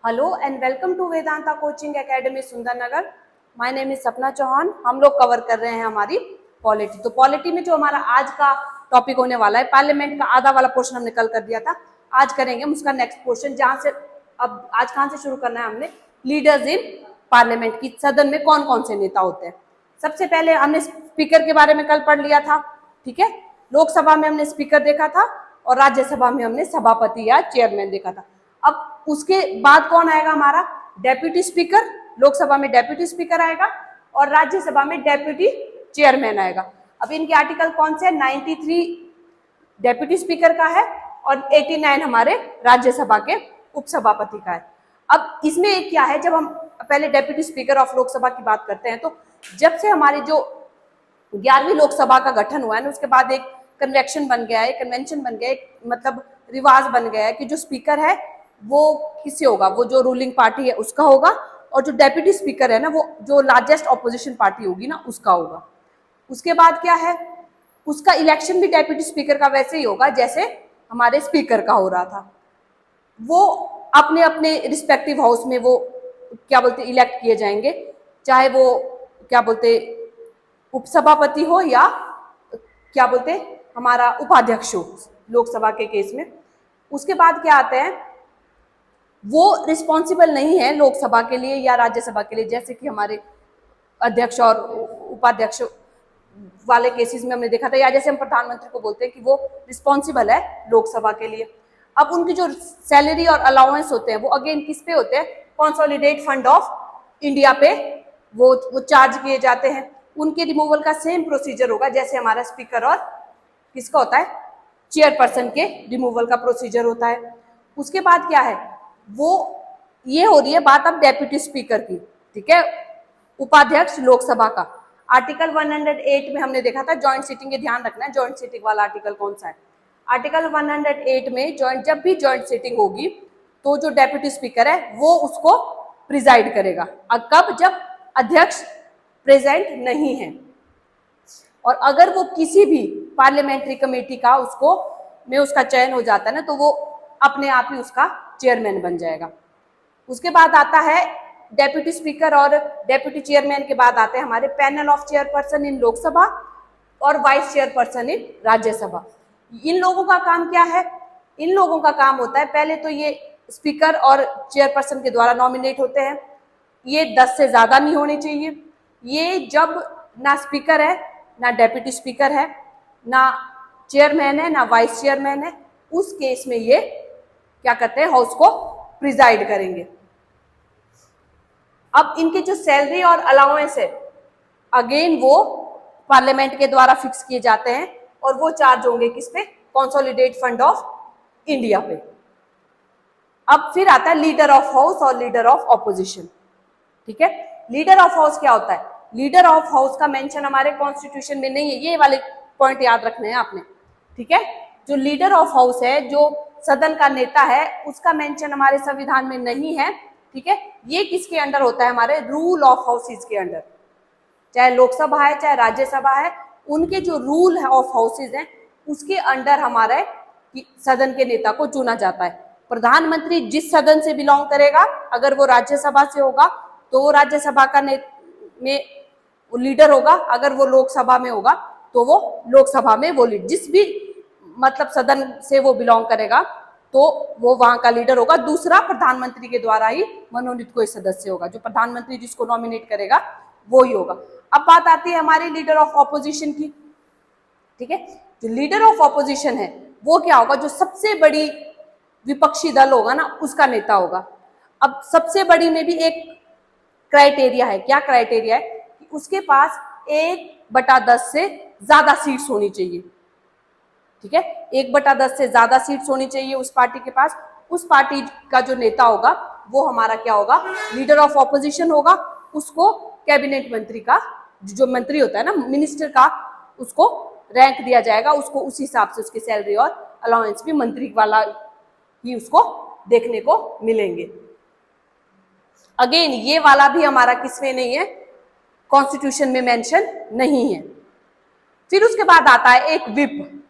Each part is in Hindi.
Hello and welcome to Vedanta coaching academy Sundarnagar. My name is Sapna Chauhan. हम लोग कवर कर रहे हैं हमारी पॉलिटी। तो पॉलिटी में जो हमारा आज का टॉपिक होने वाला है, पार्लियामेंट का आधा वाला पोर्शन हमने कल कर दिया था, आज करेंगे हम उसका नेक्स्ट पोर्शन, जहां से अब आज कहां से शुरू करना है हमने, लीडर्स इन पार्लियामेंट की सदन में कौन कौन से नेता होते हैं। सबसे पहले हमने स्पीकर के बारे में कल पढ़ लिया था, ठीक है। लोकसभा में हमने स्पीकर देखा था और राज्यसभा में हमने सभापति या चेयरमैन देखा था। अब उसके बाद कौन आएगा हमारा, डेप्यूटी स्पीकर। लोकसभा में डेप्यूटी स्पीकर आएगा और राज्यसभा में डेप्यूटी चेयरमैन आएगा। अब इनके आर्टिकल कौन से, 93 डेप्यूटी स्पीकर का है और 89 हमारे राज्यसभा के उपसभापति का है। अब इसमें क्या है, जब हम पहले डेप्यूटी स्पीकर ऑफ लोकसभा की बात करते हैं, तो जब से हमारी जो 11वीं लोकसभा का गठन हुआ है ना, उसके बाद एक कन्वेक्शन बन गया है, कन्वेंशन बन गया है, मतलब रिवाज बन गया है कि जो स्पीकर है वो किससे होगा, वो जो रूलिंग पार्टी है उसका होगा, और जो डेप्यूटी स्पीकर है ना, वो जो लार्जेस्ट ऑपोजिशन पार्टी होगी ना, उसका होगा। उसके बाद क्या है, उसका इलेक्शन भी डेप्यूटी स्पीकर का वैसे ही होगा जैसे हमारे स्पीकर का हो रहा था। वो अपने अपने रिस्पेक्टिव हाउस में वो क्या बोलते इलेक्ट किए जाएंगे, चाहे वो क्या बोलते उपसभापति हो या क्या बोलते हमारा उपाध्यक्ष हो लोकसभा के केस में। उसके बाद क्या आते हैं, वो रिस्पॉन्सिबल नहीं है लोकसभा के लिए या राज्यसभा के लिए, जैसे कि हमारे अध्यक्ष और उपाध्यक्ष वाले केसेस में हमने देखा था, या जैसे हम प्रधानमंत्री को बोलते हैं कि वो रिस्पॉन्सिबल है लोकसभा के लिए। अब उनकी जो सैलरी और अलाउंस होते हैं वो अगेन किस पे होते हैं, कंसोलिडेट फंड ऑफ इंडिया पे वो चार्ज किए जाते हैं। उनके रिमूवल का सेम प्रोसीजर होगा जैसे हमारा स्पीकर और किसका होता है, चेयरपर्सन के रिमूवल का प्रोसीजर होता है। उसके बाद क्या है, वो ये हो रही है बात अब डेप्यूटी स्पीकर की, ठीक है, उपाध्यक्ष लोकसभा का। आर्टिकल 108 में हमने देखा था जॉइंट सीटिंग, के ध्यान रखना है जॉइंट सीटिंग वाला आर्टिकल कौन सा है। आर्टिकल 108 में जब भी जॉइंट सीटिंग होगी तो जो डेप्यूटी स्पीकर है वो उसको प्रिजाइड करेगा। अब कब, जब अध्यक्ष प्रेजेंट नहीं है, और अगर वो किसी भी पार्लियामेंट्री कमेटी का उसका चयन हो जाता है ना, तो वो अपने आप ही उसका चेयरमैन बन जाएगा। उसके बाद आता है डेप्यूटी स्पीकर और डेप्यूटी चेयरमैन के बाद आते हैं हमारे पैनल ऑफ चेयरपर्सन इन लोकसभा और वाइस चेयरपर्सन इन राज्यसभा। इन लोगों का काम क्या है, इन लोगों का काम होता है, पहले तो ये स्पीकर और चेयरपर्सन के द्वारा नॉमिनेट होते हैं, ये 10 से ज्यादा नहीं होने चाहिए। ये जब ना स्पीकर है, ना डेप्यूटी स्पीकर है, ना चेयरमैन है, ना वाइस चेयरमैन है, उस केस में ये क्या करते हैं, हाउस को प्रिजाइड करेंगे। अब इनके जो सैलरी और अलाउंस है अगेन वो पार्लियामेंट के द्वारा फिक्स किए जाते हैं, और वो चार्ज होंगे किस पे, कंसोलिडेट फंड ऑफ इंडिया पे। अब फिर आता है लीडर ऑफ हाउस और लीडर ऑफ ऑपोजिशन, ठीक है। लीडर ऑफ हाउस क्या होता है, लीडर ऑफ हाउस का मेंशन हमारे कॉन्स्टिट्यूशन में नहीं है, ये वाले पॉइंट याद रखने हैं आपने, ठीक है। जो लीडर ऑफ हाउस है, जो सदन का नेता है, उसका मेंशन हमारे संविधान में नहीं है, ठीक है। ये किसके अंडर होता है, हमारे रूल ऑफ हाउसेज के अंडर, चाहे लोकसभा है चाहे राज्यसभा है, उनके जो रूल है ऑफ हाउसेज हैं उसके अंडर हमारे सदन के नेता को चुना जाता है। प्रधानमंत्री जिस सदन से बिलोंग करेगा, अगर वो राज्यसभा से होगा तो वो राज्यसभा का में लीडर होगा, अगर वो लोकसभा में होगा तो वो लोकसभा में वो जिस भी मतलब सदन से वो बिलोंग करेगा तो वो वहां का लीडर होगा। दूसरा, प्रधानमंत्री के द्वारा ही मनोनीत कोई सदस्य होगा, जो प्रधानमंत्री जिसको नॉमिनेट करेगा वो ही होगा। अब बात आती है हमारी लीडर ऑफ ऑपोजिशन की, ठीक है। जो लीडर ऑफ ऑपोजिशन है वो क्या होगा, जो सबसे बड़ी विपक्षी दल होगा ना, उसका नेता होगा। अब सबसे बड़ी में भी एक क्राइटेरिया है, क्या क्राइटेरिया है, कि उसके पास 1/10 से ज्यादा सीट्स होनी चाहिए, ठीक है। 1/10 से ज्यादा सीट्स होनी चाहिए उस पार्टी के पास। उस पार्टी का जो नेता होगा वो हमारा क्या होगा, लीडर ऑफ ऑपोजिशन होगा। उसको कैबिनेट मंत्री का जो मंत्री होता है ना, मिनिस्टर का, उसको रैंक दिया जाएगा, उसको उस हिसाब से उसकी सैलरी और अलाउंस भी मंत्री वाला ही उसको देखने को मिलेंगे। अगेन ये वाला भी हमारा किसमें नहीं है, कॉन्स्टिट्यूशन में मेंशन नहीं है। फिर उसके बाद आता है एक विप,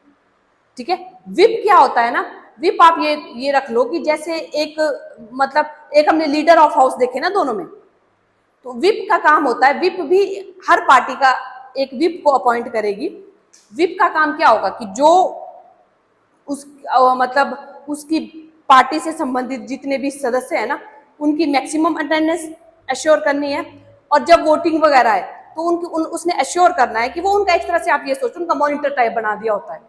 ठीक है। विप क्या होता है ना, विप आप ये रख लो कि जैसे एक मतलब एक हमने लीडर ऑफ हाउस देखे ना दोनों में, तो विप का काम होता है, विप भी हर पार्टी का एक विप को अपॉइंट करेगी। विप का काम क्या होगा कि जो उस मतलब उसकी पार्टी से संबंधित जितने भी सदस्य हैं ना, उनकी मैक्सिमम अटेंडेंस एश्योर करनी है, और जब वोटिंग वगैरह है तो उसने एश्योर करना है कि वो उनका एक तरह से आप ये सोचो उनका मॉनिटर टाइप बना दिया होता है।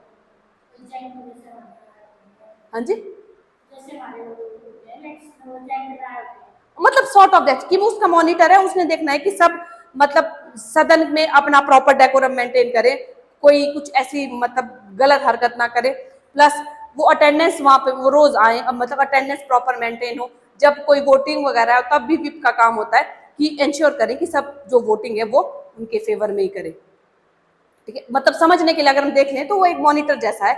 हाँ जी, मतलब सॉर्ट ऑफ दैट कि वो उसका मॉनिटर है, उसने देखना है कि सब मतलब सदन में अपना प्रॉपर डेकोरम मेंटेन करे, कोई कुछ ऐसी मतलब गलत हरकत ना करे, प्लस वो अटेंडेंस वहां पे वो रोज आए, मतलब अटेंडेंस प्रॉपर मेंटेन हो। जब कोई वोटिंग वगैरह है तब भी विप का काम होता है कि इंश्योर करें कि सब जो वोटिंग है वो उनके फेवर में ही करे। ठीक है, मतलब समझने के लिए अगर हम देख लें तो वो एक मॉनिटर जैसा है।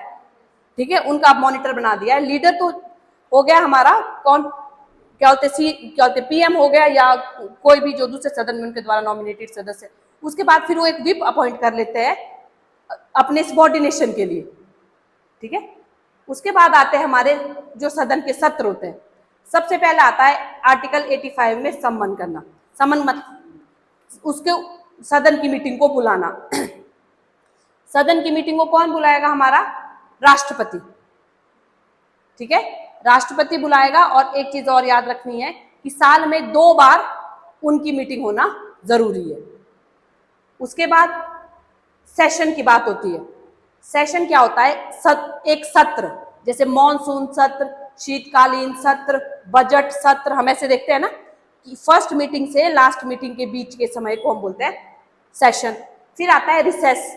ठीक है, उनका आप मॉनिटर बना दिया है। लीडर तो हो गया हमारा, कौन क्या होते पीएम हो गया या कोई भी जो दूसरे सदन में उनके द्वारा नॉमिनेटेड सदस्य। उसके बाद फिर वो एक विप अपॉइंट कर लेते हैं अपने सबॉर्डिनेशन के लिए। ठीक है, उसके बाद आते हैं हमारे जो सदन के सत्र होते हैं। सबसे पहले आता है आर्टिकल 85 में सम्मन करना। सम्मन मतलब उसके सदन की मीटिंग को बुलाना। सदन की मीटिंग को कौन बुलाएगा? हमारा राष्ट्रपति। ठीक है, राष्ट्रपति बुलाएगा। और एक चीज और याद रखनी है कि साल में 2 बार उनकी मीटिंग होना जरूरी है। उसके बाद सेशन की बात होती है। सेशन क्या होता है? एक सत्र, जैसे मॉनसून सत्र, शीतकालीन सत्र, बजट सत्र, हम ऐसे देखते हैं ना कि फर्स्ट मीटिंग से लास्ट मीटिंग के बीच के समय को हम बोलते हैं सेशन। फिर आता है रिसेस,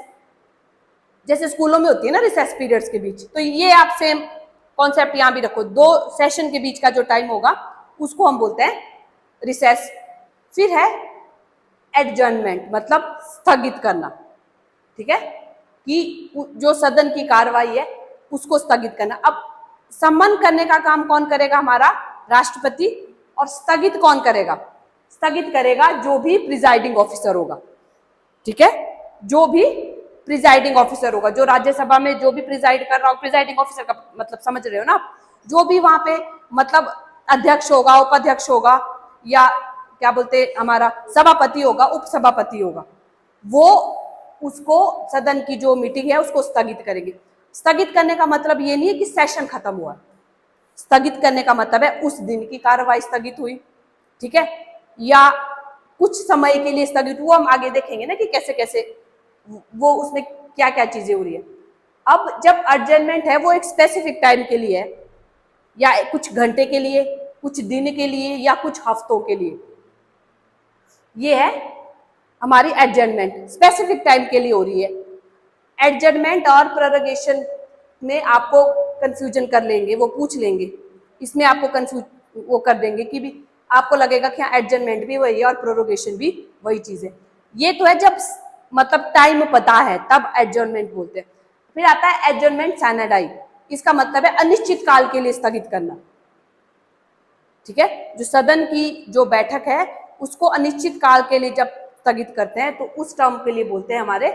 जैसे स्कूलों में होती है ना रिसेस पीरियड्स के बीच, तो ये आप सेम कॉन्सेप्ट यहां भी रखो। 2 सेशन के बीच का जो टाइम होगा उसको हम बोलते हैं रिसेस। फिर है एडजर्नमेंट, मतलब स्थगित करना। ठीक है, कि जो सदन की कार्रवाई है उसको स्थगित करना। अब सम्मन करने का काम कौन करेगा? हमारा राष्ट्रपति। और स्थगित कौन करेगा? स्थगित करेगा जो भी प्रिजाइडिंग ऑफिसर होगा। ठीक है, जो भी प्रिजाइडिंग ऑफिसर होगा, जो राज्यसभा में जो भी प्रिजाइड कर रहा हो, प्रिजाइडिंग ऑफिसर का मतलब समझ रहे हो ना आप, जो भी वहां पे मतलब अध्यक्ष होगा, उपाध्यक्ष होगा, या क्या बोलते हमारा सभापति होगा, उपसभापति होगा, वो उसको सदन की जो मीटिंग है उसको स्थगित करेंगे। स्थगित करने का मतलब ये नहीं है कि सेशन खत्म हुआ। स्थगित करने का मतलब है उस दिन की कार्रवाई स्थगित हुई। ठीक है, या कुछ समय के लिए स्थगित हुआ। हम आगे देखेंगे ना कि कैसे कैसे वो उसमें क्या क्या चीजें हो रही है। अब जब एडजर्नमेंट है वो एक स्पेसिफिक टाइम के लिए है, या कुछ घंटे के लिए, कुछ दिन के लिए, या कुछ हफ्तों के लिए। ये है हमारी एडजर्नमेंट, स्पेसिफिक टाइम के लिए हो रही है। एडजर्नमेंट और प्रोरोगेशन में आपको कंफ्यूजन कर लेंगे, वो पूछ लेंगे, इसमें आपको कंफ्यूज वो कर देंगे कि भी आपको लगेगा कि हाँ एडजर्नमेंट भी वही है और प्रोरोगेशन भी वही चीज है। ये तो है जब मतलब टाइम पता है तब एडजर्नमेंट बोलते हैं। फिर आता है एडजर्नमेंट सैनेडाई, इसका मतलब है अनिश्चित काल के लिए स्थगित करना। ठीक है, जो सदन की जो बैठक है उसको अनिश्चित काल के लिए जब स्थगित करते हैं तो उस टर्म के लिए बोलते हैं हमारे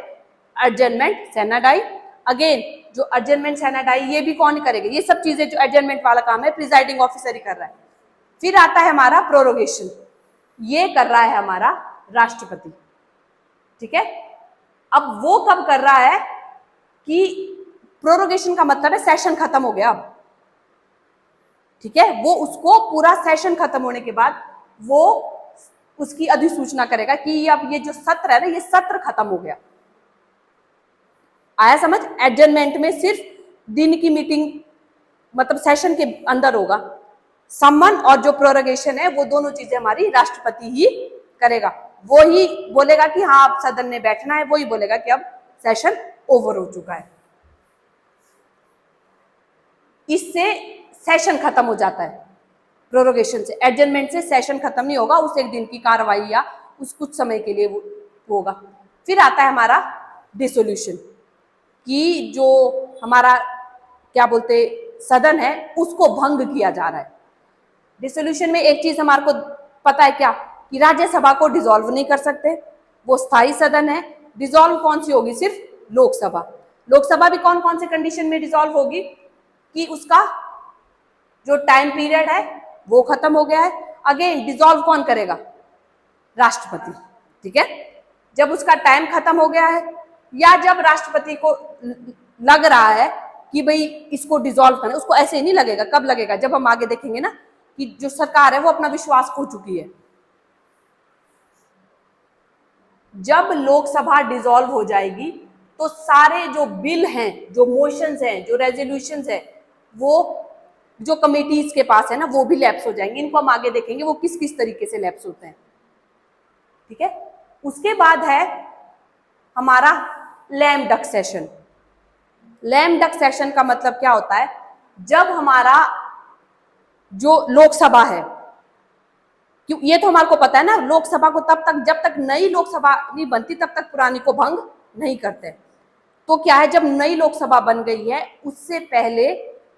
एडजर्नमेंट सैनेडाई। अगेन जो एडजर्नमेंट सैनेडाई ये भी कौन करेगा? ये सब चीजें जो एडजर्नमेंट वाला काम है प्रिजाइडिंग ऑफिसर ही कर रहा है। फिर आता है हमारा प्रोरोगेशन, ये कर रहा है हमारा राष्ट्रपति। ठीक है, अब वो कब कर रहा है कि प्रोरोगेशन का मतलब है सेशन खत्म हो गया अब। ठीक है, वो उसको पूरा सेशन खत्म होने के बाद वो उसकी अधिसूचना करेगा कि अब ये जो सत्र है ना ये सत्र खत्म हो गया। आया समझ? एडजर्नमेंट में सिर्फ दिन की मीटिंग मतलब सेशन के अंदर होगा। सम्मन और जो प्रोरोगेशन है वो दोनों चीजें हमारी राष्ट्रपति ही करेगा। वो ही बोलेगा कि हाँ अब सदन ने बैठना है, वो ही बोलेगा कि अब सेशन ओवर हो चुका है। इससे सेशन खत्म हो जाता है प्रोरोगेशन से। एडजर्नमेंट से सेशन खत्म नहीं होगा, उस एक दिन की कार्रवाई या उस कुछ समय के लिए वो होगा। फिर आता है हमारा डिसोल्यूशन, कि जो हमारा क्या बोलते सदन है उसको भंग किया जा रहा है। डिसोल्यूशन में एक चीज हमारे को पता है क्या, कि राज्यसभा को डिसॉल्व नहीं कर सकते, वो स्थायी सदन है। डिसॉल्व कौन सी होगी? सिर्फ लोकसभा। लोकसभा भी कौन कौन से कंडीशन में डिसॉल्व होगी? कि उसका जो टाइम पीरियड है वो खत्म हो गया है। अगेन डिसॉल्व कौन करेगा? राष्ट्रपति। ठीक है, जब उसका टाइम खत्म हो गया है या जब राष्ट्रपति को लग रहा है कि भाई इसको डिसॉल्व करना, उसको ऐसे ही नहीं लगेगा। कब लगेगा? जब हम आगे देखेंगे ना कि जो सरकार है वो अपना विश्वास खो चुकी है। जब लोकसभा डिसॉल्व हो जाएगी तो सारे जो बिल हैं, जो मोशंस हैं, जो रेजोल्यूशंस हैं, वो जो कमेटीज के पास है ना वो भी लैप्स हो जाएंगे। इनको हम आगे देखेंगे वो किस किस तरीके से लैप्स होते हैं। ठीक है, उसके बाद है हमारा lame duck session. Lame duck session का मतलब क्या होता है? जब हमारा जो लोकसभा है, क्यों ये तो हमारे को पता है ना, लोकसभा को तब तक, जब तक नई लोकसभा नहीं बनती तब तक पुरानी को भंग नहीं करते। तो क्या है, जब नई लोकसभा बन गई है उससे पहले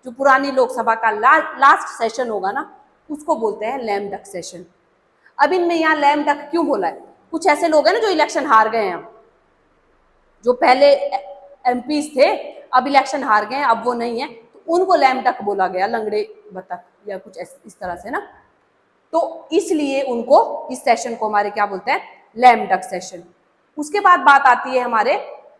जो पुरानी लोकसभा का लास्ट सेशन होगा ना उसको बोलते हैं लैम डक सेशन। अब इनमें यहाँ लैम डक क्यों बोला है? कुछ ऐसे लोग हैं ना जो इलेक्शन हार गए हैं, जो पहले एमपीज थे अब इलेक्शन हार गए हैं, अब वो नहीं है, तो उनको लैम डक बोला गया, लंगड़े बतख या कुछ इस तरह से ना। तो इसलिए उनको, इस सेशन को हमारे क्या बोलते हैं? Lame duck session. उसके बाद बात आती है हमारे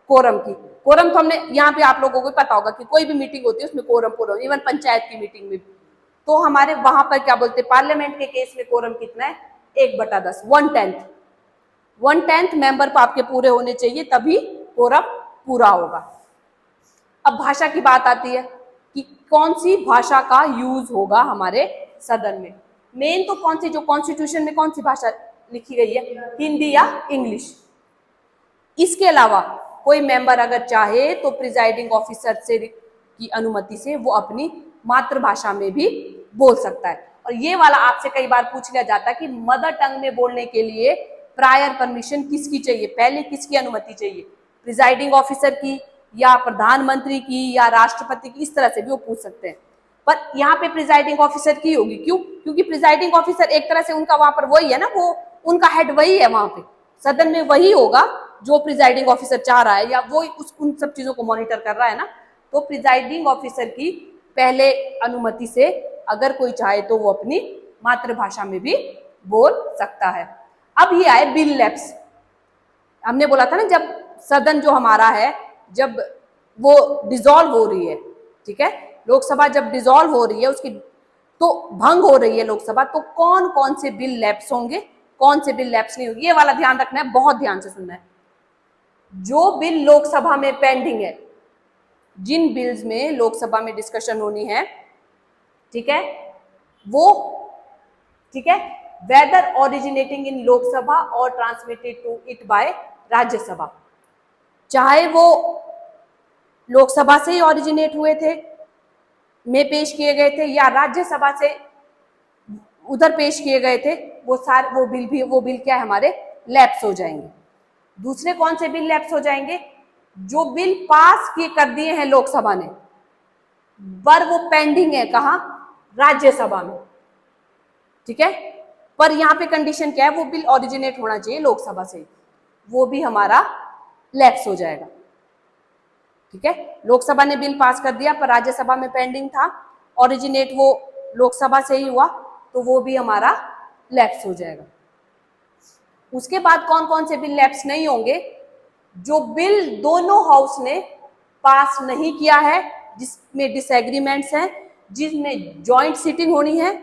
कोरम की। कोरम तो हमने यहाँ पे आप लोगों को पता होगा कि कोई भी मीटिंग होती है उसमें कोरम, इवन पंचायत की मीटिंग में भी। तो हमारे वहां पर क्या बोलते हैं? पार्लियामेंट के केस में कोरम कितना है? 1/10, 1/10 मेंबर को आपके पूरे होने चाहिए तभी कोरम पूरा होगा। अब भाषा की बात आती है कि कौन सी भाषा का यूज होगा हमारे सदन में। मेन तो कौन सी, जो कॉन्स्टिट्यूशन में कौन सी भाषा लिखी गई है? हिंदी या इंग्लिश। इसके अलावा कोई मेंबर अगर चाहे तो प्रिजाइडिंग ऑफिसर से की अनुमति से वो अपनी मातृभाषा में भी बोल सकता है। और ये वाला आपसे कई बार पूछ लिया जाता है कि मदर टंग में बोलने के लिए प्रायर परमिशन किसकी चाहिए, पहले किसकी अनुमति चाहिए? प्रिजाइडिंग ऑफिसर की या प्रधानमंत्री की या राष्ट्रपति की, इस तरह से भी वो पूछ सकते हैं। पर यहाँ पे प्रिजाइडिंग ऑफिसर की होगी। क्यों? क्योंकि प्रिजाइडिंग ऑफिसर एक तरह से उनका वहां पर वही है ना, वो उनका हेड वही है, वहां पे सदन में वही होगा जो प्रिजाइडिंग ऑफिसर चाह रहा है या वो उन सब चीजों को मॉनिटर कर रहा है ना। तो प्रिजाइडिंग ऑफिसर की पहले अनुमति से अगर कोई चाहे तो वो अपनी मातृभाषा में भी बोल सकता है। अब ये आए बिल लैप्स। हमने बोला था ना जब सदन जो हमारा है जब वो डिसॉल्व हो रही है, ठीक है, लोकसभा जब डिसॉल्व हो रही है उसकी तो भंग हो रही है लोकसभा, तो कौन कौन से बिल लैप्स होंगे, कौन से बिल लैप्स नहीं होंगे, ये वाला ध्यान रखना है, बहुत ध्यान से सुनना है। जो बिल लोकसभा में पेंडिंग है, जिन बिल्स में लोकसभा में डिस्कशन होनी है, ठीक है, वो, ठीक है, वेदर ओरिजिनेटिंग इन लोकसभा और transmitted to it by Rajya Sabha, चाहे वो लोकसभा से ही ओरिजिनेट हुए थे, में पेश किए गए थे, या राज्यसभा से उधर पेश किए गए थे, वो बिल क्या है हमारे लैप्स हो जाएंगे। दूसरे कौन से बिल लैप्स हो जाएंगे? जो बिल पास किए कर दिए हैं लोकसभा ने पर वो पेंडिंग है कहाँ? राज्यसभा में, ठीक है, पर यहाँ पे कंडीशन क्या है? वो बिल ओरिजिनेट होना चाहिए लोकसभा से, वो भी हमारा लैप्स हो जाएगा। ठीक है, लोकसभा ने बिल पास कर दिया पर राज्यसभा में पेंडिंग था, ओरिजिनेट वो लोकसभा से ही हुआ, तो वो भी हमारा लैप्स हो जाएगा। उसके बाद कौन कौन से बिल लैप्स नहीं होंगे? जो बिल दोनों हाउस ने पास नहीं किया है, जिसमें डिसएग्रीमेंट्स हैं, जिसमें जॉइंट सिटिंग होनी है,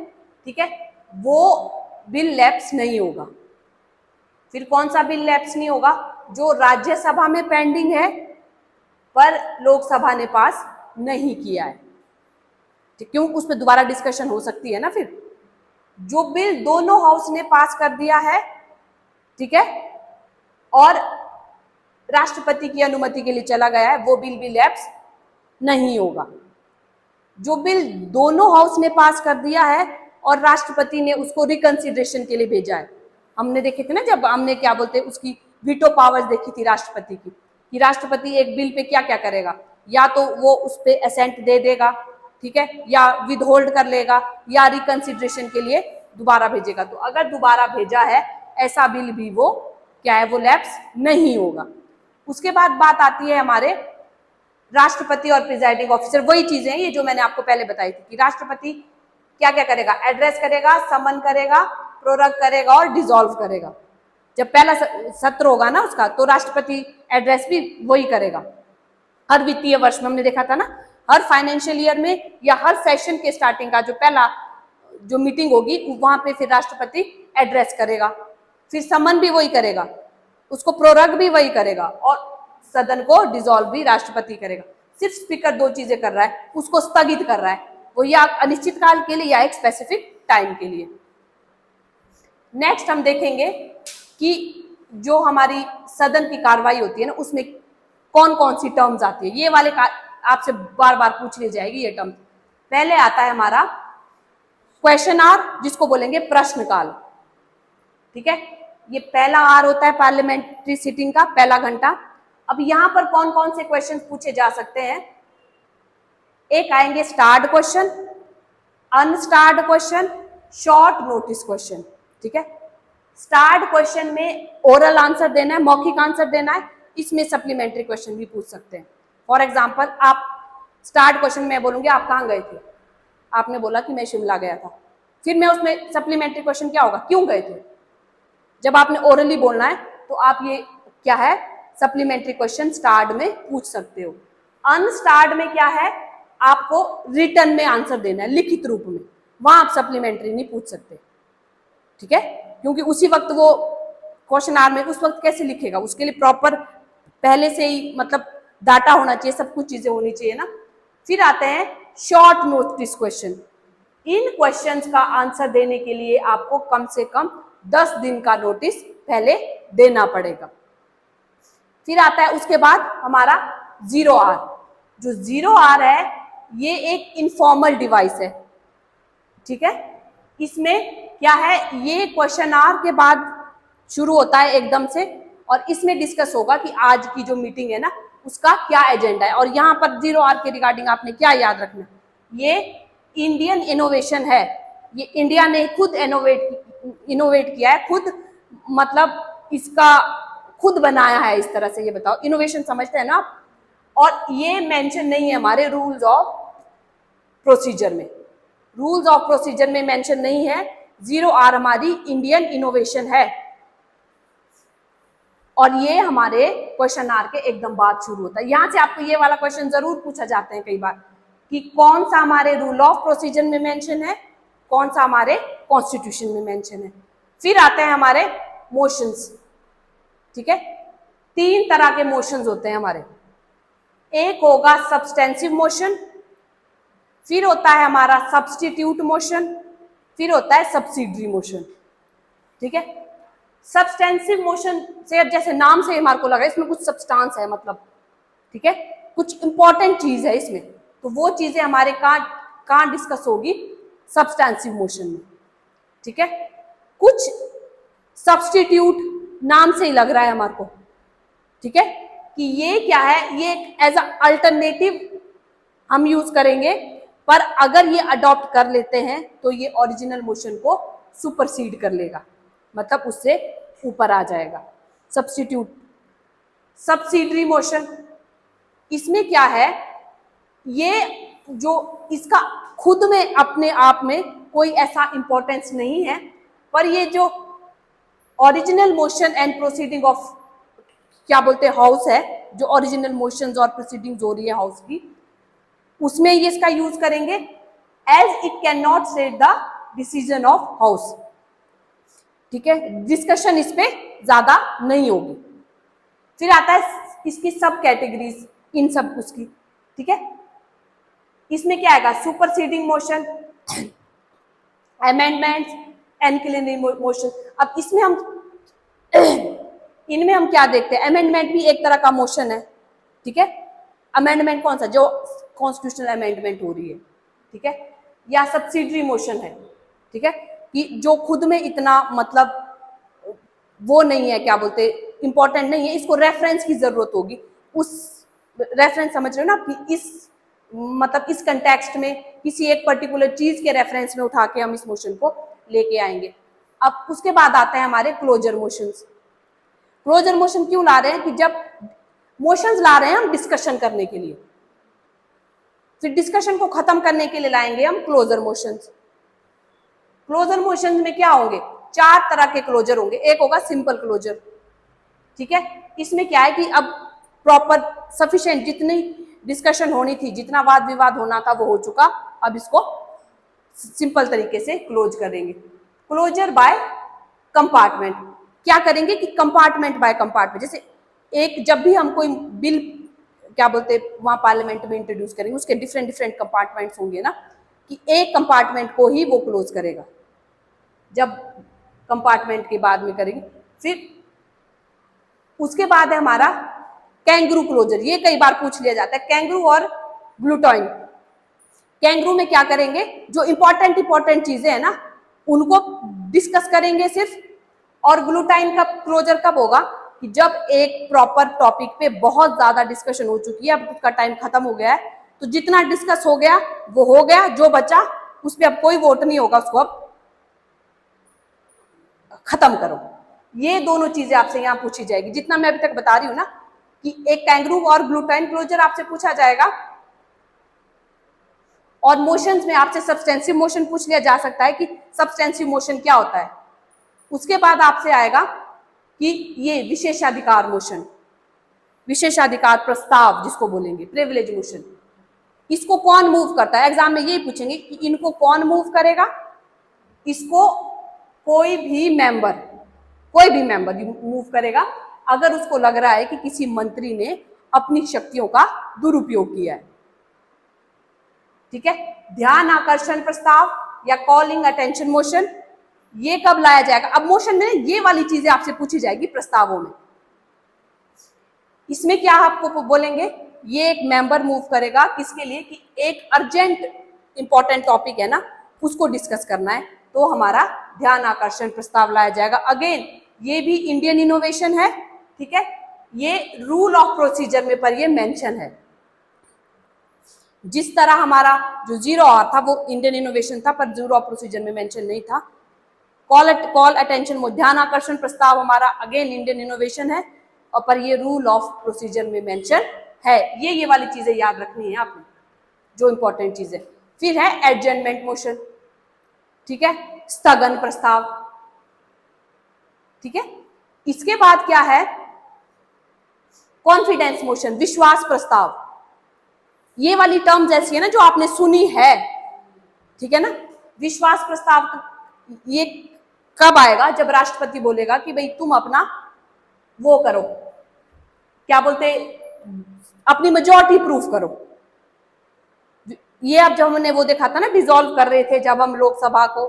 ठीक है, वो बिल लैप्स नहीं होगा। फिर कौन सा बिल लैप्स नहीं होगा? जो राज्यसभा में पेंडिंग है पर लोकसभा ने पास नहीं किया है, क्यों? उस पर दोबारा डिस्कशन हो सकती है ना। फिर जो बिल दोनों हाउस ने पास कर दिया है, ठीक है, और राष्ट्रपति की अनुमति के लिए चला गया है, वो बिल भी लैप्स नहीं होगा। जो बिल दोनों हाउस ने पास कर दिया है और राष्ट्रपति ने उसको रिकंसिडरेशन के लिए भेजा है, हमने देखे थे ना जब हमने क्या बोलते हैं उसकी वीटो पावर्स देखी थी राष्ट्रपति की, कि राष्ट्रपति एक बिल पे क्या क्या करेगा, या तो वो उस पे असेंट दे देगा, ठीक है, या विदहोल्ड कर लेगा, या रिकंसिडरेशन के लिए दोबारा भेजेगा। तो अगर दोबारा भेजा है ऐसा बिल भी वो क्या है, वो लैप्स नहीं होगा। उसके बाद बात आती है हमारे राष्ट्रपति और प्रिजाइडिंग ऑफिसर। वही चीजें हैं ये जो मैंने आपको पहले बताई थी कि राष्ट्रपति क्या क्या करेगा, एड्रेस करेगा, समन करेगा, प्रोरग करेगा और डिसॉल्व करेगा। जब पहला सत्र होगा ना उसका, तो राष्ट्रपति एड्रेस भी वही करेगा। हर वित्तीय वर्ष में हमने देखा था ना, हर फाइनेंशियल ईयर में या हर सेशन के स्टार्टिंग का जो पहला जो मीटिंग होगी वहां पे फिर राष्ट्रपति एड्रेस करेगा, फिर समन भी वही करेगा, उसको प्रोरग भी वही करेगा और सदन को डिसॉल्व भी राष्ट्रपति करेगा। सिर्फ स्पीकर दो चीजें कर रहा है, उसको स्थगित कर रहा है, वो या अनिश्चित काल के लिए या एक स्पेसिफिक टाइम के लिए। नेक्स्ट हम देखेंगे कि जो हमारी सदन की कार्रवाई होती है ना, उसमें कौन कौन सी टर्म्स आती है। ये वाले आपसे बार बार पूछ ली जाएगी ये टर्म। पहले आता है हमारा क्वेश्चन आवर, जिसको बोलेंगे प्रश्नकाल। ठीक है, ये पहला आर होता है पार्लियामेंट्री सिटिंग का, पहला घंटा। अब यहां पर कौन कौन से क्वेश्चन पूछे जा सकते हैं? एक आएंगे starred question, unstarred question, short notice question. ठीक है, स्टार्ड क्वेश्चन में ओरल आंसर देना है, मौखिक आंसर देना है, इसमें सप्लीमेंट्री क्वेश्चन भी पूछ सकते हैं। फॉर एग्जाम्पल, आप स्टार्ट क्वेश्चन में बोलूंगी आप कहाँ गए थे, आपने बोला कि मैं शिमला गया था, फिर मैं उसमें सप्लीमेंट्री क्वेश्चन क्या होगा, क्यों गए थे। जब आपने ओरली बोलना है तो आप ये क्या है, सप्लीमेंट्री क्वेश्चन स्टार्ड में पूछ सकते हो। अनस्टार्ड में क्या है, आपको रिटर्न में आंसर देना है, लिखित रूप में, वहां आप सप्लीमेंट्री नहीं पूछ सकते। ठीक है, क्योंकि उसी वक्त वो क्वेश्चन आर में उस वक्त कैसे लिखेगा, उसके लिए प्रॉपर पहले से ही मतलब डाटा होना चाहिए, सब कुछ चीजें होनी चाहिए ना। फिर आते हैं शॉर्ट नोटिस क्वेश्चन। इन क्वेश्चंस का आंसर देने के लिए आपको कम से कम 10 दिन का नोटिस पहले देना पड़ेगा। फिर आता है उसके बाद हमारा 0R। जो 0R है ये एक इनफॉर्मल डिवाइस है। ठीक है, इसमें क्या है, ये क्वेश्चन आर के बाद शुरू होता है एकदम से, और इसमें डिस्कस होगा कि आज की जो मीटिंग है ना उसका क्या एजेंडा है। और यहाँ पर 0R के रिगार्डिंग आपने क्या याद रखना, ये इंडियन इनोवेशन है, ये इंडिया ने खुद इनोवेट किया है, खुद मतलब इसका खुद बनाया है इस तरह से। ये बताओ, इनोवेशन समझते हैं ना आप? और ये मेंशन नहीं है हमारे रूल्स ऑफ प्रोसीजर में, रूल्स ऑफ प्रोसीजर में मेंशन नहीं है। 0R हमारी इंडियन इनोवेशन है, और ये हमारे क्वेश्चन आर के एकदम बाद शुरू होता है। यहां से आपको ये वाला क्वेश्चन जरूर पूछा जाते हैं कई बार कि कौन सा हमारे रूल ऑफ प्रोसीजर में मेंशन है, कौन सा हमारे कॉन्स्टिट्यूशन में मेंशन है। फिर आते हैं हमारे मोशंस। ठीक है, 3 तरह के मोशंस होते हैं हमारे। एक होगा सब्सटेंसिव मोशन, फिर होता है हमारा सब्स्टिट्यूट मोशन, फिर होता है सब्सिडरी मोशन। ठीक है, सब्सटेंसिव मोशन से जैसे नाम से हमारे को लगा इसमें कुछ सब्सटेंस है मतलब, ठीक है, कुछ इंपॉर्टेंट चीज है इसमें, तो वो चीजें हमारे कहाँ डिस्कस होगी, सब्सटेंसिव मोशन में। ठीक है, कुछ सब्स्टिट्यूट नाम से ही लग रहा है हमारे को, ठीक है, कि ये क्या है, ये एज अ अल्टरनेटिव हम यूज करेंगे, पर अगर ये अडॉप्ट कर लेते हैं तो ये ओरिजिनल मोशन को सुपरसीड कर लेगा, मतलब उससे ऊपर आ जाएगा। सब्स्टिट्यूट। सब्सिडरी मोशन, इसमें क्या है, ये जो इसका खुद में अपने आप में कोई ऐसा इंपॉर्टेंस नहीं है, पर ये जो original motion and proceeding of क्या बोलते हैं हाउस है, जो ओरिजिनल मोशंस और प्रोसीडिंग्स हो रही है हाउस की, उसमें ये इसका यूज करेंगे as it can not set the decision of house. ठीक है, डिस्कशन इस पे ज्यादा नहीं होगी। फिर आता है इसकी सब कैटेगरीज, इन सब उसकी। ठीक है, इसमें क्या आएगा, सुपरसीडिंग मोशन, अमेंडमेंट्स, एनक्लिनिंग मोशन। अब इसमें हम इनमें हम क्या देखते हैं, अमेंडमेंट भी एक तरह का मोशन है। ठीक है, अमेंडमेंट कौन सा, जो कॉन्स्टिट्यूशनल अमेंडमेंट हो रही है, ठीक है, या सब्सिडरी मोशन है। ठीक है, कि जो खुद में इतना मतलब वो नहीं है, क्या बोलते, इंपॉर्टेंट नहीं है, इसको रेफरेंस की जरूरत होगी। उस रेफरेंस समझ रहे हो ना, कि इस मतलब इस कंटेक्स्ट में किसी एक पर्टिकुलर चीज के रेफरेंस में उठा के हम इस मोशन को लेके आएंगे। अब उसके बाद आते हैं हमारे क्लोजर मोशंस। क्लोजर मोशन क्यों ला रहे हैं, कि जब मोशंस ला रहे हैं हम डिस्कशन करने के लिए, फिर डिस्कशन को खत्म करने के लिए लाएंगे हम क्लोजर मोशंस। क्लोजर मोशन में क्या होंगे, 4 तरह के क्लोजर होंगे। एक होगा सिंपल क्लोजर, ठीक है, इसमें क्या है कि अब प्रॉपर सफिशिएंट जितनी डिस्कशन होनी थी, जितना वाद विवाद होना था वो हो चुका, अब इसको सिंपल तरीके से क्लोज करेंगे। क्लोजर बाय कंपार्टमेंट, क्या करेंगे कि कंपार्टमेंट बाय कंपार्टमेंट, जैसे एक जब भी हम कोई बिल क्या बोलते वहां पार्लियामेंट में इंट्रोड्यूस करेंगे, उसके डिफरेंट डिफरेंट कंपार्टमेंट्स होंगे ना, कि एक कंपार्टमेंट को ही वो क्लोज करेगा। जब कंपार्टमेंट के बाद में करेंगे, फिर उसके बाद है हमारा कैंगरू क्लोजर। ये कई बार पूछ लिया जाता है, कैंगरू और ग्लूटोइन। कैंगरू में क्या करेंगे, जो इंपॉर्टेंट चीजें है ना उनको डिस्कस करेंगे सिर्फ, और ग्लूटाइन का क्लोजर कब होगा कि जब एक प्रॉपर टॉपिक पे बहुत ज्यादा डिस्कशन हो चुकी है, अब उसका टाइम खत्म हो गया है, तो जितना डिस्कस हो गया वो हो गया, जो बचा उस पर अब कोई वोट नहीं होगा, उसको अब खत्म करो। ये दोनों चीजें आपसे यहाँ पूछी जाएगी, जितना मैं अभी तक बता रही हूँ ना, कि एक कैंगरू और ग्लूटाइन क्लोजर आपसे पूछा जाएगा, और मोशंस में आपसे सब्सटेंसिव मोशन पूछ लिया जा सकता है कि सब्सटेंसिव मोशन क्या होता है। उसके बाद आपसे आएगा कि ये विशेषाधिकार मोशन, विशेषाधिकार प्रस्ताव जिसको बोलेंगे, प्रिविलेज मोशन, इसको कौन मूव करता है। एग्जाम में ये पूछेंगे कि इनको कौन मूव करेगा, इसको कोई भी मेंबर मूव करेगा अगर उसको लग रहा है कि किसी मंत्री ने अपनी शक्तियों का दुरुपयोग किया है, ठीक है। ध्यान आकर्षण प्रस्ताव या कॉलिंग अटेंशन मोशन, ये कब लाया जाएगा, अब मोशन में ये वाली चीजें आपसे पूछी जाएगी प्रस्तावों में। इसमें क्या आपको बोलेंगे, ये एक मेंबर मूव करेगा किसके लिए, कि एक अर्जेंट इंपॉर्टेंट टॉपिक है ना उसको डिस्कस करना है, तो हमारा ध्यान आकर्षण प्रस्ताव लाया जाएगा। अगेन ये भी इंडियन इनोवेशन है, ठीक है, ये रूल ऑफ प्रोसीजर में पर ये मेंशन है। जिस तरह हमारा जो 0 आवर था वो इंडियन इनोवेशन था, पर रूल ऑफ प्रोसीजर में मेंशन नहीं था। कॉल अटेंशन, ध्यान आकर्षण प्रस्ताव हमारा अगेन इंडियन इनोवेशन है, और पर ये रूल ऑफ प्रोसीजर में मेंशन है। ये वाली चीजें याद रखनी है आपने, जो इंपॉर्टेंट चीजें। फिर है एडजर्नमेंट मोशन, ठीक है, स्थगन प्रस्ताव, ठीक है। इसके बाद क्या है, कॉन्फिडेंस मोशन, विश्वास प्रस्ताव। ये वाली टर्म्स ऐसी है ना जो आपने सुनी है, ठीक है ना। विश्वास प्रस्ताव ये कब आएगा, जब राष्ट्रपति बोलेगा कि भाई तुम अपना वो करो, क्या बोलते, अपनी मेजॉरिटी प्रूफ करो। ये अब जब हमने वो देखा था ना, डिसॉल्व कर रहे थे जब हम लोकसभा को,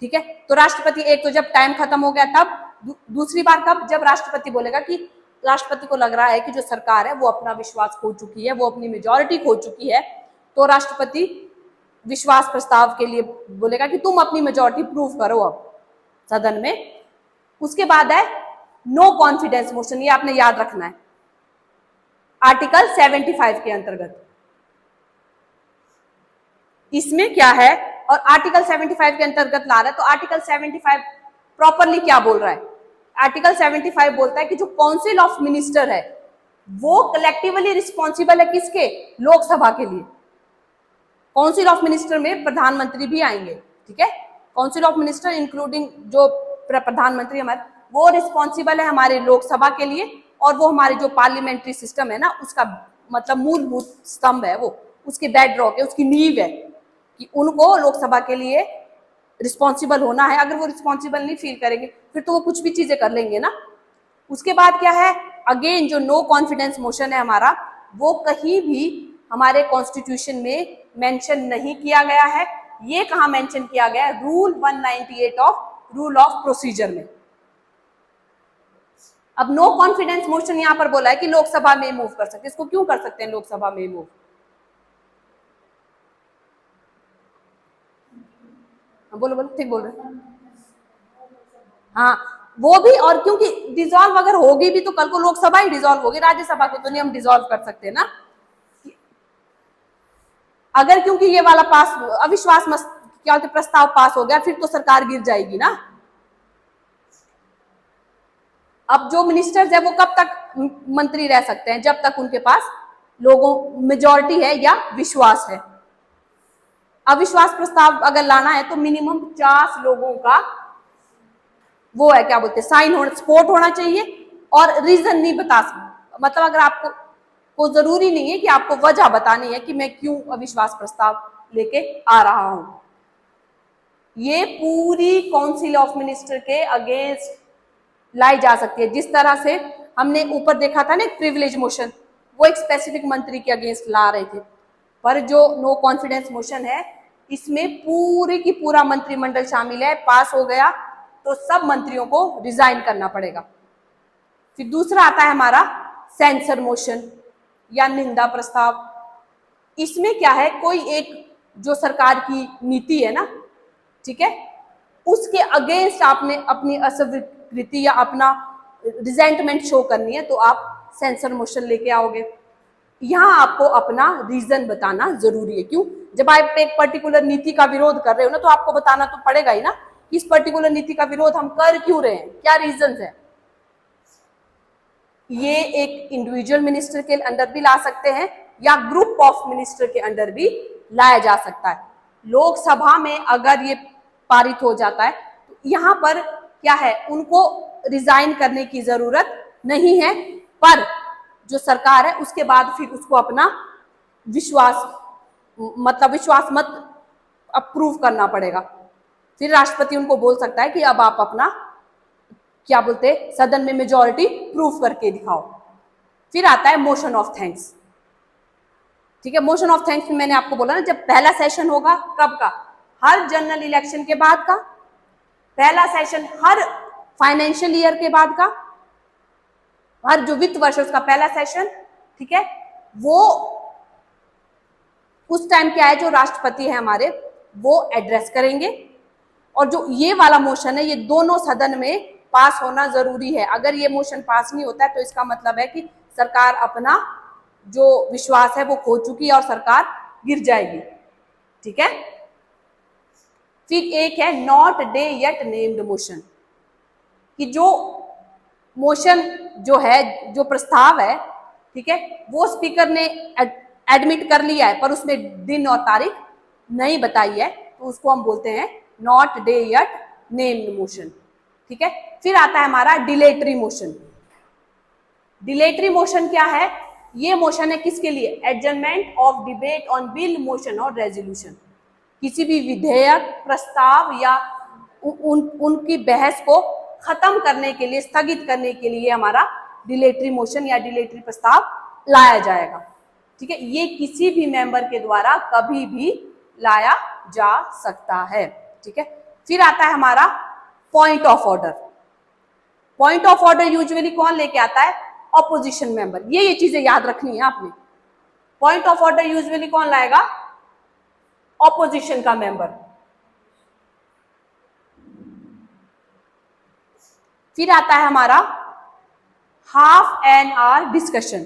ठीक है, तो राष्ट्रपति एक तो जब टाइम खत्म हो गया तब, दूसरी बार कब, जब राष्ट्रपति बोलेगा कि राष्ट्रपति को लग रहा है कि जो सरकार है वो अपना विश्वास खो चुकी है, वो अपनी मेजॉरिटी खो चुकी है, तो राष्ट्रपति विश्वास प्रस्ताव के लिए बोलेगा कि तुम अपनी मेजॉरिटी प्रूव करो अब सदन में। उसके बाद है नो कॉन्फिडेंस मोशन, ये आपने याद रखना है, आर्टिकल 75 के अंतर्गत। इसमें क्या है, और आर्टिकल 75 के अंतर्गत ला रहा है, तो आर्टिकल 75 प्रॉपरली क्या बोल रहा है, आर्टिकल 75 बोलता है कि जो काउंसिल ऑफ मिनिस्टर है वो कलेक्टिवली रिस्पॉन्सिबल है किसके, लोकसभा के लिए। काउंसिल ऑफ मिनिस्टर में प्रधानमंत्री भी आएंगे, ठीक है, काउंसिल ऑफ मिनिस्टर इंक्लूडिंग जो प्रधानमंत्री हमारे, वो रिस्पॉन्सिबल है हमारे लोकसभा के लिए, और वो हमारे जो पार्लियामेंट्री सिस्टम है ना उसका मतलब मूलभूत स्तंभ है, वो उसकी बेडरॉक है, उसकी नींव है, कि उनको लोकसभा के लिए रिस्पॉन्सिबल होना है। अगर वो रिस्पॉन्सिबल नहीं फील करेंगे फिर तो वो कुछ भी चीजें कर लेंगे ना। उसके बाद क्या है, अगेन जो नो कॉन्फिडेंस मोशन है हमारा, वो कहीं भी हमारे कॉन्स्टिट्यूशन में मेंशन नहीं किया गया है। ये कहाँ मेंशन किया गया है, rule 198 of rule of procedure में। अब नो कॉन्फिडेंस मोशन यहां पर बोला है कि लोकसभा में मूव कर सकते, इसको क्यों कर सकते हैं लोकसभा में मूव, बोलो बोलो, ठीक बोल रहे हैं, हाँ वो भी, और क्योंकि डिसॉल्व अगर होगी भी तो कल को लोकसभा ही डिसॉल्व होगी, राज्यसभा को तो नहीं हम डिसॉल्व कर सकते ना। अगर क्योंकि ये वाला पास अविश्वास क्या होते प्रस्ताव पास हो गया, फिर तो सरकार गिर जाएगी ना। अब जो मिनिस्टर्स है वो कब तक मंत्री रह सकते हैं, जब तक उनके पास लोगों मेजॉरिटी है या विश्वास है। अविश्वास प्रस्ताव अगर लाना है तो मिनिमम 50 लोगों का वो है, क्या बोलते हैं, साइन होना, सपोर्ट होना चाहिए, और रीजन नहीं बता सकते, मतलब अगर आपको को जरूरी नहीं है कि आपको वजह बतानी है कि मैं क्यों अविश्वास प्रस्ताव लेके आ रहा हूं। ये पूरी काउंसिल ऑफ मिनिस्टर के अगेंस्ट लाई जा सकती है। जिस तरह से हमने ऊपर देखा था ना प्रिविलेज मोशन, वो एक स्पेसिफिक मंत्री के अगेंस्ट ला रहे थे, पर जो नो कॉन्फिडेंस मोशन है इसमें पूरे की पूरा मंत्रिमंडल शामिल है, पास हो गया तो सब मंत्रियों को रिजाइन करना पड़ेगा। फिर दूसरा आता है हमारा सेंसर मोशन या निंदा प्रस्ताव। इसमें क्या है, कोई एक जो सरकार की नीति है ना, ठीक है, उसके अगेंस्ट आपने अपनी अस्वीकृति या अपना रिजेंटमेंट शो करनी है तो आप सेंसर मोशन लेके आओगे। यहां आपको अपना रीजन बताना जरूरी है। क्यों? जब आप एक पर्टिकुलर नीति का विरोध कर रहे हो ना तो आपको बताना तो पड़ेगा ही ना कि इस पर्टिकुलर नीति का विरोध हम कर क्यों रहे हैं, क्या रीजन है। ये एक इंडिविजुअल मिनिस्टर के अंडर भी ला सकते हैं या ग्रुप ऑफ मिनिस्टर के अंडर भी लाया जा सकता है। लोकसभा में अगर ये पारित हो जाता है तो यहाँ पर क्या है, उनको रिजाइन करने की जरूरत नहीं है, पर जो सरकार है उसके बाद फिर उसको अपना विश्वास मत अप्रूव करना पड़ेगा। फिर राष्ट्रपति उनको बोल सकता है कि अब आप अपना, क्या बोलते, सदन में मेजॉरिटी प्रूफ करके दिखाओ। फिर आता है मोशन ऑफ थैंक्स। ठीक है, मोशन ऑफ थैंक्स में मैंने आपको बोला ना, जब पहला सेशन होगा, कब का, हर जनरल इलेक्शन के बाद का पहला सेशन, हर फाइनेंशियल ईयर के बाद का, हर जो वित्त वर्ष उसका पहला सेशन, ठीक है, वो उस टाइम क्या है, जो राष्ट्रपति है हमारे वो एड्रेस करेंगे। और जो ये वाला मोशन है ये दोनों सदन में पास होना जरूरी है। अगर ये मोशन पास नहीं होता है तो इसका मतलब है कि सरकार अपना जो विश्वास है वो खो चुकी है और सरकार गिर जाएगी। ठीक है, फिर एक है not day yet named motion, कि जो मोशन जो है, जो प्रस्ताव है, ठीक है, वो स्पीकर ने एडमिट कर लिया है पर उसमें दिन और तारीख नहीं बताई है, तो उसको हम बोलते हैं not day yet named motion. ठीक है, फिर आता है हमारा डिलेटरी मोशन। डिलेटरी मोशन क्या है, ये मोशन है किसके लिए, adjournment of debate on bill, motion और रेजोल्यूशन। किसी भी विधेयक, प्रस्ताव या उनकी बहस को खत्म करने के लिए, स्थगित करने के लिए हमारा डिलेटरी मोशन या डिलेटरी प्रस्ताव लाया जाएगा। ठीक है, ये किसी भी मेंबर के द्वारा कभी भी लाया जा सकता है। ठीक है, फिर आता है हमारा point of order. Point of order usually कौन लेके आता है, ऑपोजिशन मेंबर। ये चीजें याद रखनी है आपने। पॉइंट ऑफ ऑर्डर यूजुअली कौन लाएगा, ऑपोजिशन का मेंबर। फिर आता है हमारा हाफ एन आवर डिस्कशन।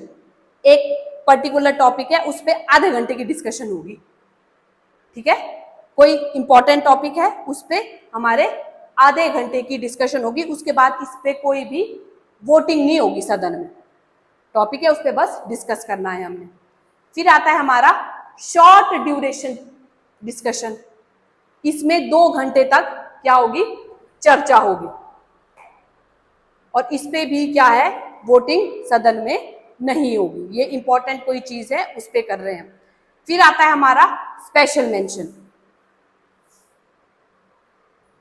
एक पर्टिकुलर टॉपिक है, उस पर आधे घंटे की डिस्कशन होगी। ठीक है, कोई इंपॉर्टेंट टॉपिक है, उस पर हमारे आधे घंटे की डिस्कशन होगी। उसके बाद इस पे कोई भी वोटिंग नहीं होगी सदन में। टॉपिक है, उस पर बस डिस्कस करना है हमने। फिर आता है हमारा शॉर्ट ड्यूरेशन डिस्कशन। इसमें 2 घंटे तक क्या होगी, चर्चा होगी, और इस पे भी क्या है, वोटिंग सदन में नहीं होगी। ये इंपॉर्टेंट कोई चीज है, उस पे कर रहे हैं। फिर आता है हमारा स्पेशल मेंशन।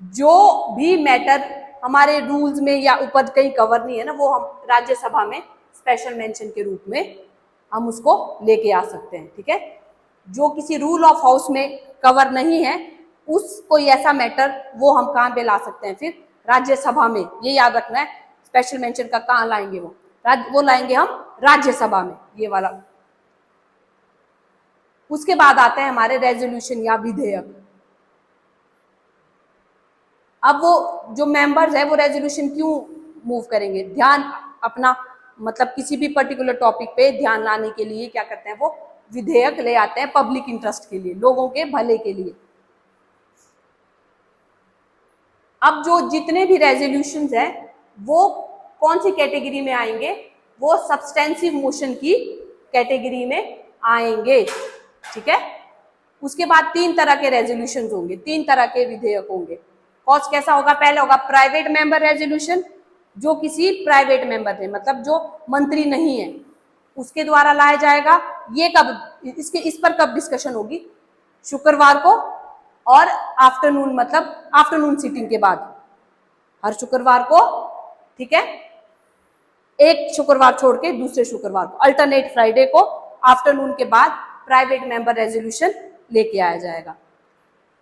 जो भी मैटर हमारे रूल्स में या ऊपर कहीं कवर नहीं है ना, वो हम राज्यसभा में स्पेशल मेंशन के रूप में हम उसको लेके आ सकते हैं। ठीक है, जो किसी रूल ऑफ हाउस में कवर नहीं है, उस कोई ऐसा मैटर वो हम कहाँ पे ला सकते हैं, फिर राज्यसभा में। ये याद रखना है, स्पेशल मेंशन का कहाँ लाएंगे, वो लाएंगे हम राज्यसभा में, ये वाला। उसके बाद आते हैं हमारे रेजोल्यूशन या विधेयक। अब वो जो मेंबर्स है वो रेजोल्यूशन क्यों मूव करेंगे, ध्यान अपना, मतलब किसी भी पर्टिकुलर टॉपिक पे ध्यान लाने के लिए क्या करते हैं, वो विधेयक ले आते हैं पब्लिक इंटरेस्ट के लिए, लोगों के भले के लिए। अब जो जितने भी रेजोल्यूशंस हैं वो कौन सी कैटेगरी में आएंगे, वो सब्सटेंसिव मोशन की कैटेगरी में आएंगे। ठीक है, उसके बाद 3 तरह के रेजोल्यूशन होंगे, 3 तरह के विधेयक होंगे। कौन कैसा होगा? पहले होगा प्राइवेट मेंबर रेजोल्यूशन, जो किसी प्राइवेट मेंबर ने, मतलब जो मंत्री नहीं है, उसके द्वारा लाया जाएगा। ये कब इस पर कब डिस्कशन होगी? शुक्रवार को और आफ्टरनून, मतलब आफ्टरनून सीटिंग के बाद, हर शुक्रवार को, ठीक है, एक शुक्रवार छोड़ के दूसरे शुक्रवार को, अल्टरनेट फ्राइडे को आफ्टरनून के बाद प्राइवेट मेंबर रेजोल्यूशन लेके आया जाएगा।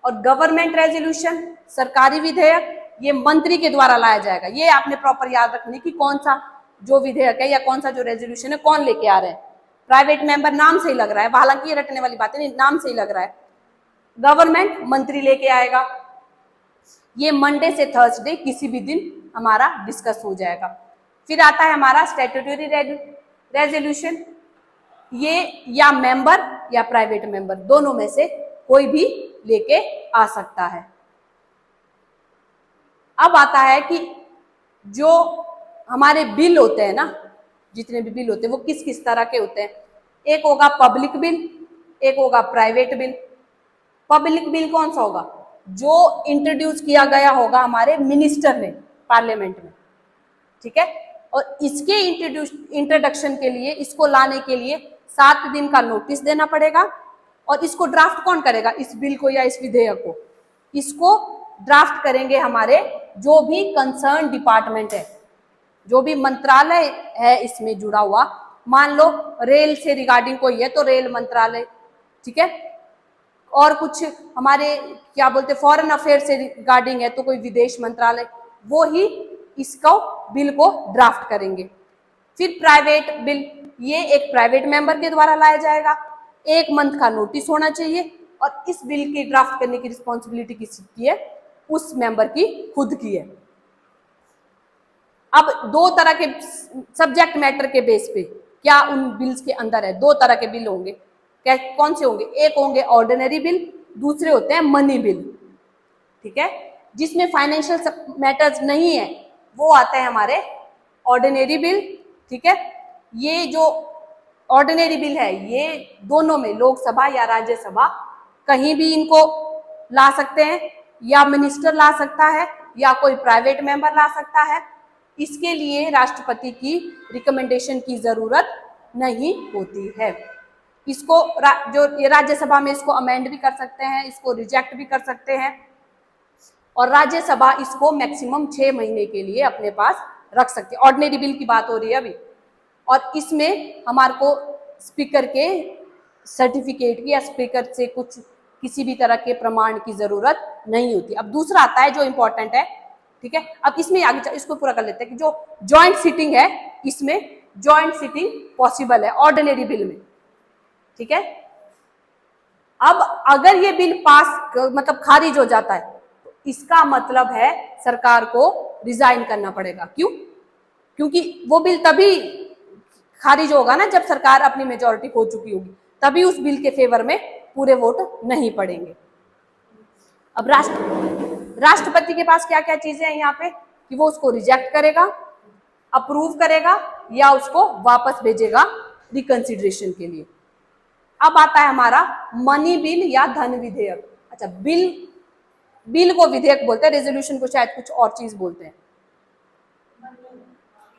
और गवर्नमेंट रेजोल्यूशन, सरकारी विधेयक, ये मंत्री के द्वारा लाया जाएगा। ये आपने प्रॉपर याद रखनी कि कौन सा जो विधेयक है या कौन सा जो रेजोल्यूशन है कौन लेके आ रहे हैं। प्राइवेट मेंबर नाम से ही लग रहा है, हालांकि ये रटने वाली बात नहीं, नाम से ही लग रहा है। गवर्नमेंट मंत्री लेके आएगा। ये मंडे से थर्सडे किसी भी दिन हमारा डिस्कस हो जाएगा। फिर आता है हमारा स्टैट्यूटरी रेजोल्यूशन। ये या मेंबर या प्राइवेट मेंबर दोनों में से कोई भी लेके आ सकता है। अब आता है कि जो हमारे बिल होते हैं ना, जितने भी बिल होते हैं वो किस किस तरह के होते हैं। एक होगा पब्लिक बिल, एक होगा प्राइवेट बिल। पब्लिक बिल कौन सा होगा? जो इंट्रोड्यूस किया गया होगा हमारे मिनिस्टर ने पार्लियामेंट में, ठीक है, और इसके इंट्रोडक्शन के लिए, इसको लाने के लिए 7 दिन का नोटिस देना पड़ेगा। और इसको ड्राफ्ट कौन करेगा? इस बिल को या इस विधेयक को, इसको ड्राफ्ट करेंगे हमारे जो भी कंसर्न डिपार्टमेंट है, जो भी मंत्रालय है इसमें जुड़ा हुआ। मान लो रेल से रिगार्डिंग कोई है तो रेल मंत्रालय, ठीक है, और कुछ हमारे क्या बोलते फॉरेन अफेयर से रिगार्डिंग है तो कोई विदेश मंत्रालय, वो ही इसको बिल को ड्राफ्ट करेंगे। फिर प्राइवेट बिल, ये एक प्राइवेट मेंबर के द्वारा लाया जाएगा। 1 मंथ का नोटिस होना चाहिए और इस बिल की ड्राफ्ट करने की रिस्पॉन्सिबिलिटी किसकी है? उस मेंबर की खुद की है। अब 2 तरह के सब्जेक्ट मैटर के बेस पे क्या उन बिल्स के अंदर है? 2 तरह के बिल होंगे। क्या कौन से होंगे? एक होंगे ऑर्डिनरी बिल, दूसरे होते हैं मनी बिल, ठीक है। जिसमें फाइनेंशियल मैटर्स नहीं है वो आते हैं हमारे ऑर्डिनरी बिल, ठीक है। ये जो ऑर्डिनरी बिल है ये दोनों में, लोकसभा या राज्यसभा, कहीं भी इनको ला सकते हैं, या मिनिस्टर ला सकता है या कोई प्राइवेट मेंबर ला सकता है। इसके लिए राष्ट्रपति की रिकमेंडेशन की जरूरत नहीं होती है। इसको जो राज्यसभा में इसको अमेंड भी कर सकते हैं, इसको रिजेक्ट भी कर सकते हैं, और राज्यसभा इसको मैक्सिमम 6 महीने के लिए अपने पास रख सकती है। ऑर्डिनरी बिल की बात हो रही है अभी, और इसमें हमारे को स्पीकर के सर्टिफिकेट की या स्पीकर से कुछ किसी भी तरह के प्रमाण की जरूरत नहीं होती। अब दूसरा आता है जो इंपॉर्टेंट है, ठीक है। अब इसमें आगे इसको पूरा कर लेते हैं कि जो जॉइंट सीटिंग है, इसमें जॉइंट सीटिंग पॉसिबल है ऑर्डिनरी बिल में, ठीक है। अब अगर ये बिल पास मतलब खारिज हो जाता है तो इसका मतलब है सरकार को रिजाइन करना पड़ेगा। क्यों? क्योंकि वो बिल तभी खारिज होगा ना जब सरकार अपनी मेजॉरिटी हो चुकी होगी, तभी उस बिल के फेवर में पूरे वोट नहीं पड़ेंगे। अब राष्ट्रपति के पास क्या क्या चीजें हैं यहाँ पे कि वो उसको रिजेक्ट करेगा, अप्रूव करेगा या उसको वापस भेजेगा रिकंसिडरेशन के लिए। अब आता है हमारा मनी बिल या धन विधेयक। अच्छा, बिल को विधेयक बोलते हैं, रेजोल्यूशन को शायद कुछ और चीज बोलते हैं।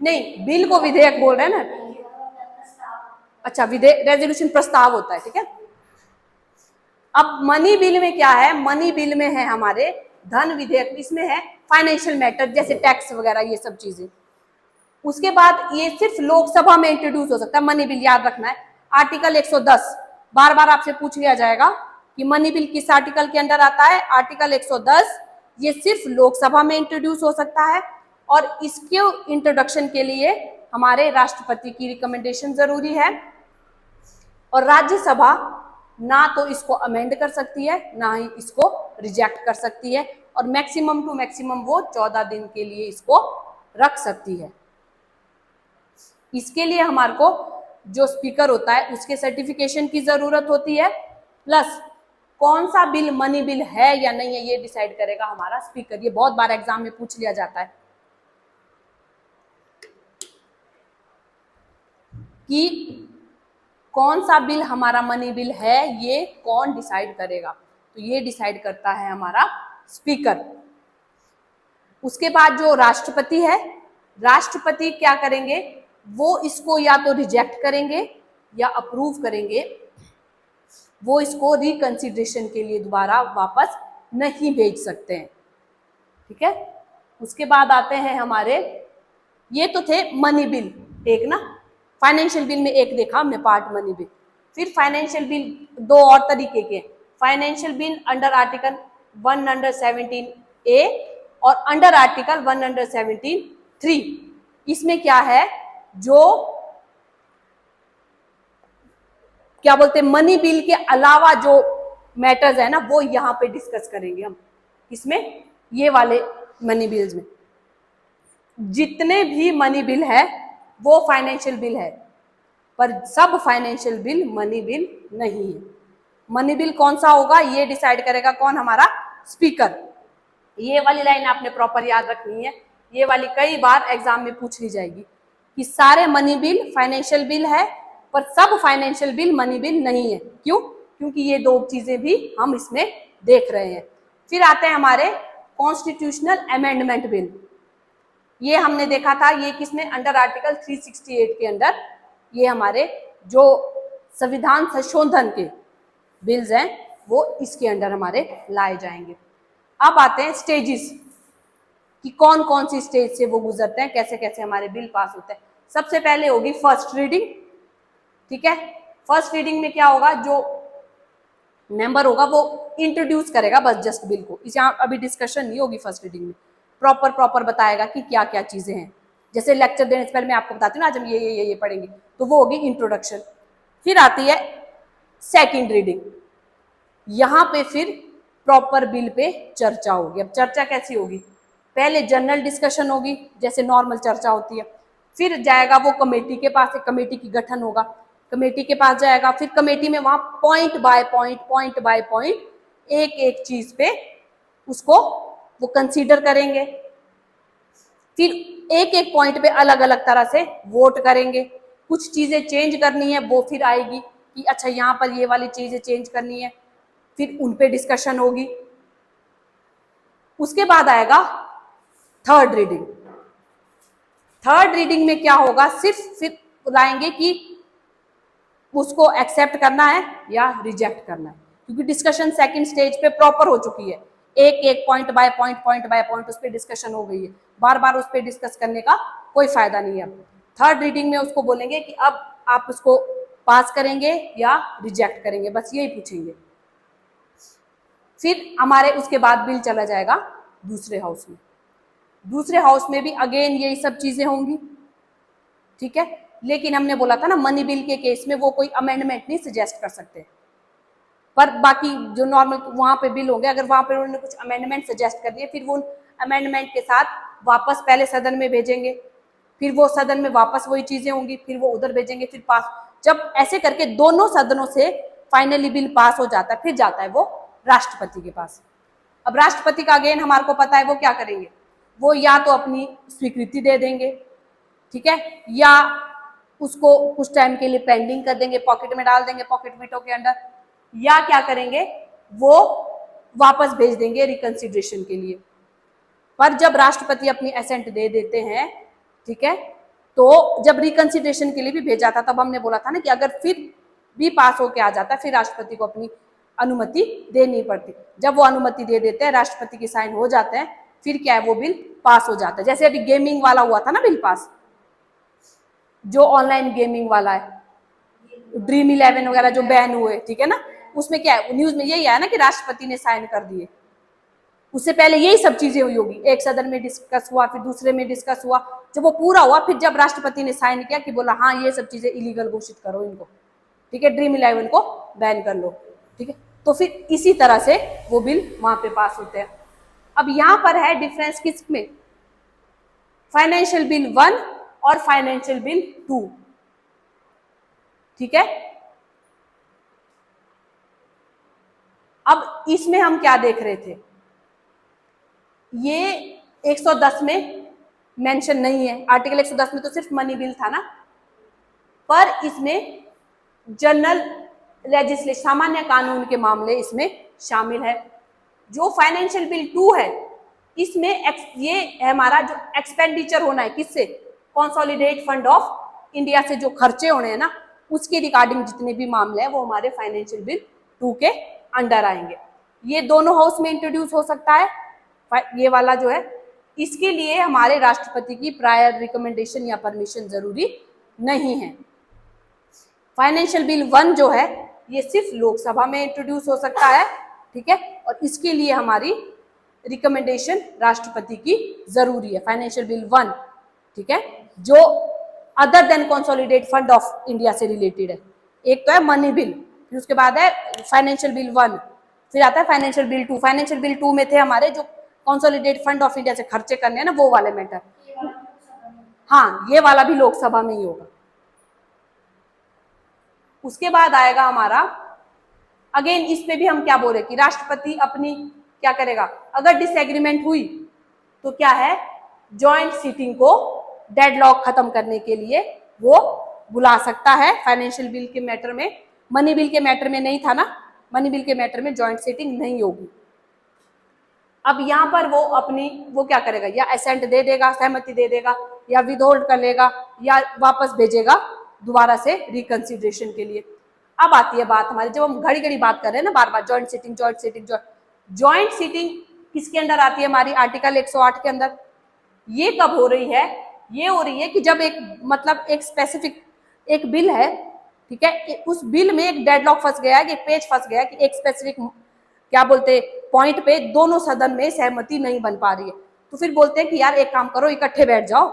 नहीं, बिल को विधेयक बोल रहे हैं ना। अच्छा, रेजोल्यूशन प्रस्ताव होता है, ठीक है। अब मनी बिल में क्या है? मनी बिल में है हमारे धन विधेयक, इसमें है फाइनेंशियल मैटर जैसे टैक्स वगैरह ये सब चीजें। उसके बाद ये सिर्फ लोकसभा में इंट्रोड्यूस हो सकता है मनी बिल, याद रखना है। आर्टिकल 110 बार बार आपसे पूछ लिया जाएगा कि मनी बिल किस आर्टिकल के अंदर आता है। आर्टिकल 110 ये सिर्फ लोकसभा में इंट्रोड्यूस हो सकता है, और इसके इंट्रोडक्शन के लिए हमारे राष्ट्रपति की रिकमेंडेशन जरूरी है। और राज्यसभा ना तो इसको अमेंड कर सकती है ना ही इसको रिजेक्ट कर सकती है, और मैक्सिमम टू मैक्सिमम वो 14 दिन के लिए इसको रख सकती है। इसके लिए हमारे को जो स्पीकर होता है उसके सर्टिफिकेशन की जरूरत होती है, प्लस कौन सा बिल मनी बिल है या नहीं है ये डिसाइड करेगा हमारा स्पीकर। ये बहुत बार एग्जाम में पूछ लिया जाता है कि कौन सा बिल हमारा मनी बिल है ये कौन डिसाइड करेगा? तो ये डिसाइड करता है हमारा स्पीकर। उसके बाद जो राष्ट्रपति है, राष्ट्रपति क्या करेंगे, वो इसको या तो रिजेक्ट करेंगे या अप्रूव करेंगे, वो इसको रिकंसिडरेशन के लिए दोबारा वापस नहीं भेज सकते हैं। ठीक है, उसके बाद आते हैं हमारे, ये तो थे मनी बिल एक ना, फाइनेंशियल बिल में एक देखा हमने पार्ट मनी बिल। फिर फाइनेंशियल बिल दो और तरीके के, financial bill under article 117A और अंडर आर्टिकल 117(3). इसमें क्या है, जो क्या बोलते हैं मनी बिल के अलावा जो मैटर्स है ना वो यहाँ पे डिस्कस करेंगे हम। इसमें ये वाले मनी बिल्स में जितने भी मनी बिल है वो फाइनेंशियल बिल है, पर सब फाइनेंशियल बिल मनी बिल नहीं है। मनी बिल कौन सा होगा ये डिसाइड करेगा कौन, हमारा स्पीकर। ये वाली लाइन आपने प्रॉपर याद रखनी है, ये वाली कई बार एग्जाम में पूछ ली जाएगी कि सारे मनी बिल फाइनेंशियल बिल है पर सब फाइनेंशियल बिल मनी बिल नहीं है। क्यों? क्योंकि ये दो चीजें भी हम इसमें देख रहे हैं। फिर आते हैं हमारे कॉन्स्टिट्यूशनल अमेंडमेंट बिल। ये हमने देखा था, ये किसमें, अंडर आर्टिकल 368 के अंडर ये हमारे जो संविधान संशोधन के बिल्स हैं वो इसके अंडर हमारे लाए जाएंगे। अब आते हैं स्टेजेस कि कौन कौन सी स्टेज से वो गुजरते हैं, कैसे कैसे हमारे बिल पास होते हैं। सबसे पहले होगी फर्स्ट रीडिंग। ठीक है, फर्स्ट रीडिंग में क्या होगा, जो मेंबर होगा वो इंट्रोड्यूस करेगा बस जस्ट बिल को, इस यहाँ अभी डिस्कशन नहीं होगी। फर्स्ट रीडिंग में प्रॉपर बताएगा कि क्या क्या चीजें हैं। जैसे लेक्चर देने से पहले मैं आपको बताती हूँ ना आज हम ये पढ़ेंगे, तो वो होगी इंट्रोडक्शन। फिर आती है सेकंड रीडिंग, यहाँ पे फिर प्रॉपर बिल पे चर्चा होगी। अब चर्चा कैसी होगी, पहले जनरल डिस्कशन होगी जैसे नॉर्मल चर्चा होती है, फिर जाएगा वो कमेटी के पास, एक कमेटी की गठन होगा, कमेटी के पास जाएगा, फिर कमेटी में वहां पॉइंट बाय पॉइंट एक एक चीज पे उसको वो कंसीडर करेंगे। फिर एक एक पॉइंट पे अलग अलग तरह से वोट करेंगे। कुछ चीजें चेंज करनी है वो फिर आएगी कि अच्छा यहाँ पर ये वाली चीजें चेंज करनी है, फिर उन पे डिस्कशन होगी। उसके बाद आएगा थर्ड रीडिंग। थर्ड रीडिंग में क्या होगा, सिर्फ फिर बुलाएंगे कि उसको एक्सेप्ट करना है या रिजेक्ट करना है, क्योंकि डिस्कशन सेकंड स्टेज पे प्रॉपर हो चुकी है। एक एक पॉइंट बाय पॉइंट उस पर डिस्कशन हो गई है, बार बार उस पर डिस्कस करने का कोई फायदा नहीं है। थर्ड रीडिंग में उसको बोलेंगे कि अब आप उसको पास करेंगे या रिजेक्ट करेंगे, बस यही पूछेंगे। फिर हमारे उसके बाद बिल चला जाएगा दूसरे हाउस में। दूसरे हाउस में भी अगेन यही सब चीजें होंगी। ठीक है, लेकिन हमने बोला था ना मनी बिल के केस में वो कोई अमेंडमेंट नहीं सजेस्ट कर सकते, पर बाकी जो नॉर्मल वहां पे बिल होंगे अगर वहां पे उन्होंने कुछ अमेंडमेंट सजेस्ट कर दिए, फिर वो अमेंडमेंट के साथ वापस पहले सदन में भेजेंगे, फिर वो सदन में वापस वही चीजें होंगी, फिर वो उधर भेजेंगे, फिर पास। जब ऐसे करके दोनों सदनों से फाइनली बिल पास हो जाता है, फिर जाता है वो राष्ट्रपति के पास। अब राष्ट्रपति का अगेन हमारे को पता है वो क्या करेंगे, वो या तो अपनी स्वीकृति दे देंगे, ठीक है, या उसको कुछ टाइम के लिए पेंडिंग कर देंगे, पॉकेट में डाल देंगे, पॉकेट वीटो के अंदर, या क्या करेंगे वो वापस भेज देंगे रिकंसिडरेशन के लिए। पर जब राष्ट्रपति अपनी एसेंट दे देते हैं, ठीक है, तो जब रिकंसिडरेशन के लिए भी भेजा था तब हमने बोला था ना कि अगर फिर भी पास होके आ जाता है फिर राष्ट्रपति को अपनी अनुमति देनी पड़ती। जब वो अनुमति दे देते हैं, राष्ट्रपति की साइन हो जाते हैं, फिर क्या है वो बिल पास हो जाता है। जैसे अभी गेमिंग वाला हुआ था ना बिल पास, जो ऑनलाइन गेमिंग वाला है, ड्रीम 11 वगैरह जो बैन हुए, ठीक है ना, उसमें क्या है न्यूज में यही आया ना कि राष्ट्रपति ने साइन कर दिए। उससे पहले यही सब चीजें हुई होगी, एक सदन में डिस्कस हुआ, फिर दूसरे में डिस्कस हुआ, जब वो पूरा हुआ फिर जब राष्ट्रपति ने साइन किया कि बोला हाँ ये सब चीजें इलीगल घोषित करो इनको, ठीक है, ड्रीम 11 को बैन कर लो, ठीक है, तो फिर इसी तरह से वो बिल वहां पे पास होते हैं। अब यहां पर है डिफरेंस किसमें, फाइनेंशियल बिल 1 और फाइनेंशियल बिल 2, ठीक है। अब इसमें हम क्या देख रहे थे, ये 110 में मेंशन नहीं है, आर्टिकल 110 में तो सिर्फ मनी बिल था ना, पर इसमें जनरल लेजिस्लेशन, सामान्य कानून के मामले इसमें शामिल है। जो फाइनेंशियल बिल 2 है इसमें ये है हमारा जो एक्सपेंडिचर होना है, किससे, कंसोलिडेट फंड ऑफ इंडिया से जो खर्चे होने हैं ना, उसके रिगार्डिंग जितने भी मामले हैं वो हमारे फाइनेंशियल बिल 2 के अंडर आएंगे। ये दोनों हाउस में इंट्रोड्यूस हो सकता है, ये वाला जो है। इसके लिए हमारे राष्ट्रपति की प्रायर रिकमेंडेशन या परमिशन जरूरी नहीं है। फाइनेंशियल बिल 1 जो है ये सिर्फ लोकसभा में इंट्रोड्यूस हो सकता है, ठीक है, और इसके लिए हमारी रिकमेंडेशन राष्ट्रपति की जरूरी है। फाइनेंशियल बिल 1, ठीक है, जो other than consolidate fund of India से रिलेटेड है। एक तो है मनी बिल, फिर उसके बाद है फाइनेंशियल बिल 1, फिर आता है फाइनेंशियल बिल 2। फाइनेंशियल बिल 2 में थे हमारे जो कंसोलिडेट फंड ऑफ इंडिया से खर्चे करने हैं ना, वो वाले मैटर। हाँ, ये वाला भी लोकसभा में ही होगा। उसके बाद आएगा हमारा, अगेन इस पे भी हम क्या बोल रहे कि राष्ट्रपति अपनी क्या करेगा, अगर डिसएग्रीमेंट हुई तो क्या है, जॉइंट सीटिंग को डेडलॉक खत्म करने के लिए वो बुला सकता है। फाइनेंशियल बिल के मैटर में, मनी बिल के मैटर में नहीं था ना, मनी बिल के मैटर में जॉइंट सीटिंग नहीं होगी। अब यहाँ पर वो अपनी वो क्या करेगा, या असेंट दे देगा, सहमति दे देगा, या विदहोल्ड कर लेगा, या वापस भेजेगा दोबारा से रिकंसिडरेशन के लिए। अब आती है बात हमारी, जब हम घड़ी घड़ी बात कर रहे हैं ना बार बार joint sitting joint sitting joint sitting किसके अंदर आती है, हमारी आर्टिकल 108 के अंदर। ये कब हो रही है, ये हो रही है कि जब एक मतलब एक स्पेसिफिक एक बिल है, ठीक है, उस बिल में एक डेडलॉक फंस गया है, कि एक पेज फंस गया है, कि एक स्पेसिफिक क्या बोलते पॉइंट पे दोनों सदन में सहमति नहीं बन पा रही है, तो फिर बोलते हैं कि यार एक काम करो, इकट्ठे बैठ जाओ,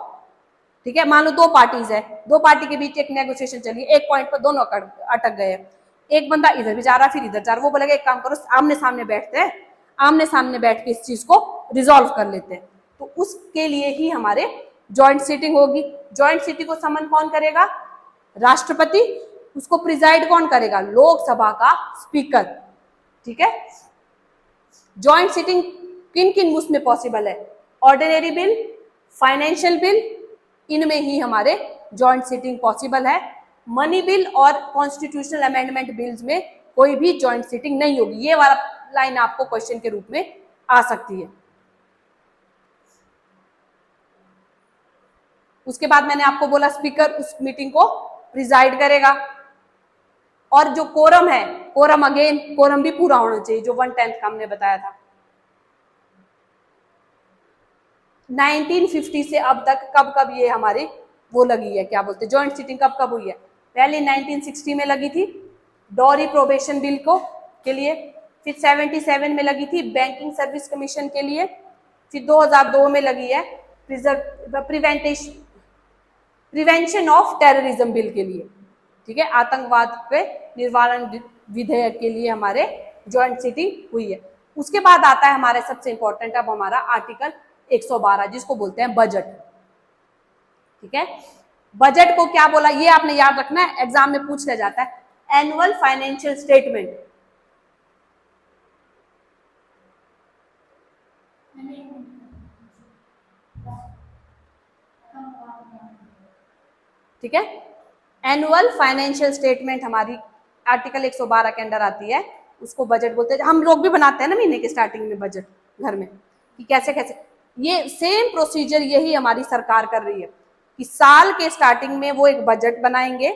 ठीक है। मान लो दो पार्टीज है, दो पार्टी के बीच एक नेगोशिएशन चली, एक पॉइंट पर दोनों अटक गए हैं, एक बंदा इधर भी जा रहा फिर इधर जा रहा, वो बोलेगा एक काम करो आमने सामने बैठते हैं, आमने सामने बैठ के इस चीज को रिजॉल्व कर लेते हैं। तो उसके लिए ही हमारे जॉइंट सीटिंग होगी। जॉइंट सीटिंग को समन कौन करेगा, राष्ट्रपति। उसको प्रिजाइड कौन करेगा, लोकसभा का स्पीकर, ठीक है। जॉइंट सीटिंग किन किन उसमें पॉसिबल है, ऑर्डिनरी बिल, फाइनेंशियल बिल, इनमें ही हमारे जॉइंट सीटिंग पॉसिबल है। मनी बिल और कॉन्स्टिट्यूशनल अमेंडमेंट बिल्स में कोई भी जॉइंट सीटिंग नहीं होगी। ये वाला लाइन आपको क्वेश्चन के रूप में आ सकती है। उसके बाद मैंने आपको बोला स्पीकर उस मीटिंग को प्रिजाइड करेगा। और जो कोरम है, कोरम अगेन कोरम भी पूरा होना चाहिए, जो 1/10 का हमने बताया था। 1950 से अब तक कब कब ये हमारी वो लगी है, क्या बोलते हैं, जॉइंट सीटिंग कब कब हुई है। पहले 1960 में लगी थी डॉरी प्रोबेशन बिल को के लिए, फिर 77 में लगी थी बैंकिंग सर्विस कमीशन के लिए, फिर 2002 में लगी है प्रिवेंशन ऑफ टेररिज्म बिल के लिए, ठीक है, आतंकवाद पे निवारण विधेयक के लिए हमारे जॉइंट सीटिंग हुई है। उसके बाद आता है हमारे सबसे इंपॉर्टेंट अब हमारा आर्टिकल 112 जिसको बोलते हैं बजट, ठीक है। बजट को क्या बोला ये आपने याद रखना है, एग्जाम में पूछ लिया जाता है, एनुअल फाइनेंशियल स्टेटमेंट। ठीक है, एनुअल फाइनेंशियल स्टेटमेंट हमारी आर्टिकल 112 के अंडर आती है, उसको बजट बोलते हैं। हम लोग भी बनाते हैं ना महीने के स्टार्टिंग में बजट घर में, कि कैसे कैसे, ये सेम प्रोसीजर यही हमारी सरकार कर रही है कि साल के स्टार्टिंग में वो एक बजट बनाएंगे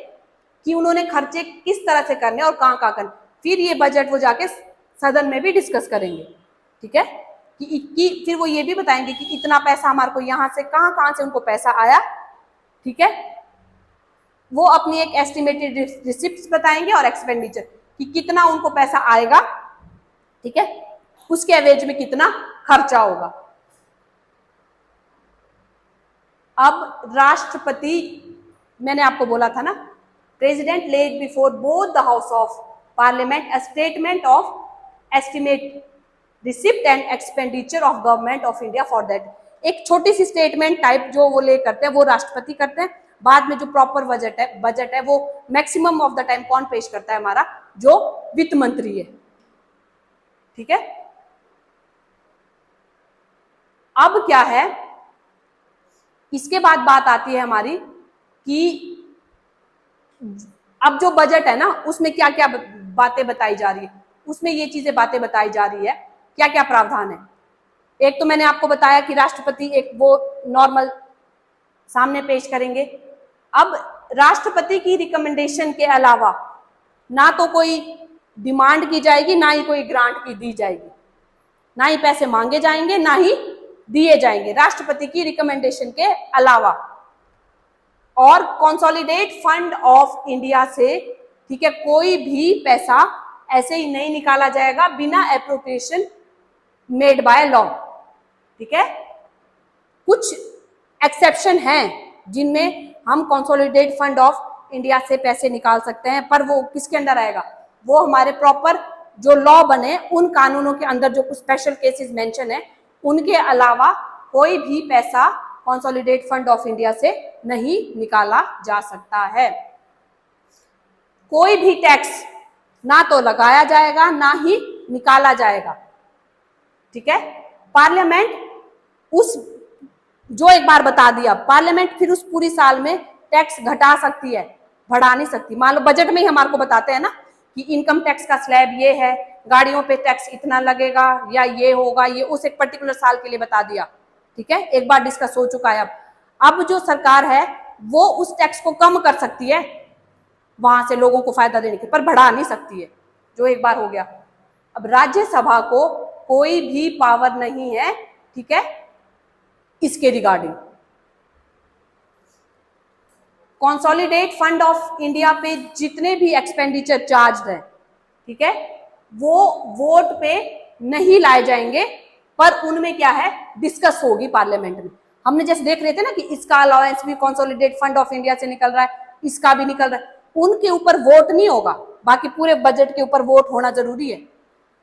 कि उन्होंने खर्चे किस तरह से करने और कहाँ करने, फिर ये बजट वो जाके सदन में भी डिस्कस करेंगे, ठीक है, कि फिर वो ये भी बताएंगे कि इतना पैसा हमारे को यहाँ से कहाँ से उनको पैसा आया, ठीक है। वो अपनी एक एस्टिमेटेड रिसिप्ट बताएंगे और एक्सपेंडिचर कि कितना उनको पैसा आएगा, ठीक है, उसके एवरेज में कितना खर्चा होगा। अब राष्ट्रपति, मैंने आपको बोला था ना, president laid before both the house of parliament a statement of estimate receipt and expenditure of government of India for that. एक छोटी सी स्टेटमेंट टाइप जो वो ले करते हैं वो राष्ट्रपति करते हैं। बाद में जो प्रॉपर बजट है वो मैक्सिमम ऑफ द टाइम कौन पेश करता है, हमारा जो वित्त मंत्री है, ठीक है। अब क्या है, इसके बाद बात आती है हमारी कि अब जो बजट है ना उसमें क्या क्या बातें बताई जा रही है, उसमें ये चीजें बातें बताई जा रही है, क्या क्या प्रावधान है। एक तो मैंने आपको बताया कि राष्ट्रपति एक वो नॉर्मल सामने पेश करेंगे। अब राष्ट्रपति की रिकमेंडेशन के अलावा ना तो कोई डिमांड की जाएगी, ना ही कोई ग्रांट की दी जाएगी, ना ही पैसे मांगे जाएंगे, ना ही दिए जाएंगे राष्ट्रपति की रिकमेंडेशन के अलावा। और कंसोलिडेट फंड ऑफ इंडिया से, ठीक है, कोई भी पैसा ऐसे ही नहीं निकाला जाएगा बिना एप्रोप्रिएशन मेड बाय लॉ, ठीक है। कुछ एक्सेप्शन हैं जिनमें हम कंसोलिडेट फंड ऑफ इंडिया से पैसे निकाल सकते हैं, पर वो किसके अंडर आएगा, वो हमारे प्रॉपर जो लॉ बने उन कानूनों के अंदर जो कुछ स्पेशल केसेस मेंशन है उनके अलावा कोई भी पैसा कंसोलिडेट फंड ऑफ इंडिया से नहीं निकाला जा सकता है। कोई भी टैक्स ना तो लगाया जाएगा ना ही निकाला जाएगा, ठीक है। पार्लियामेंट उस जो एक बार बता दिया, पार्लियामेंट फिर उस पूरी साल में टैक्स घटा सकती है, बढ़ा नहीं सकती। मान लो बजट में ही हमारे को बताते हैं ना कि इनकम टैक्स का स्लैब ये है, गाड़ियों पे टैक्स इतना लगेगा या ये होगा, ये उस एक पर्टिकुलर साल के लिए बता दिया, ठीक है, एक बार डिस्कस हो चुका है। अब जो सरकार है वो उस टैक्स को कम कर सकती है वहां से लोगों को फायदा देने के, पर बढ़ा नहीं सकती है, जो एक बार हो गया। अब राज्यसभा को कोई भी पावर नहीं है, ठीक है, इसके regarding. Consolidate fund of India पे जितने भी एक्सपेंडिचर चार्ज है, ठीक है, वो वोट पे नहीं लाए जाएंगे, पर उनमें क्या है, डिस्कस होगी पार्लियामेंट में। हमने जैसे देख रहे थे ना कि इसका अलाउंस भी कंसोलिडेट फंड ऑफ इंडिया से निकल रहा है, इसका भी निकल रहा है, उनके ऊपर वोट नहीं होगा, बाकी पूरे बजट के ऊपर वोट होना जरूरी है।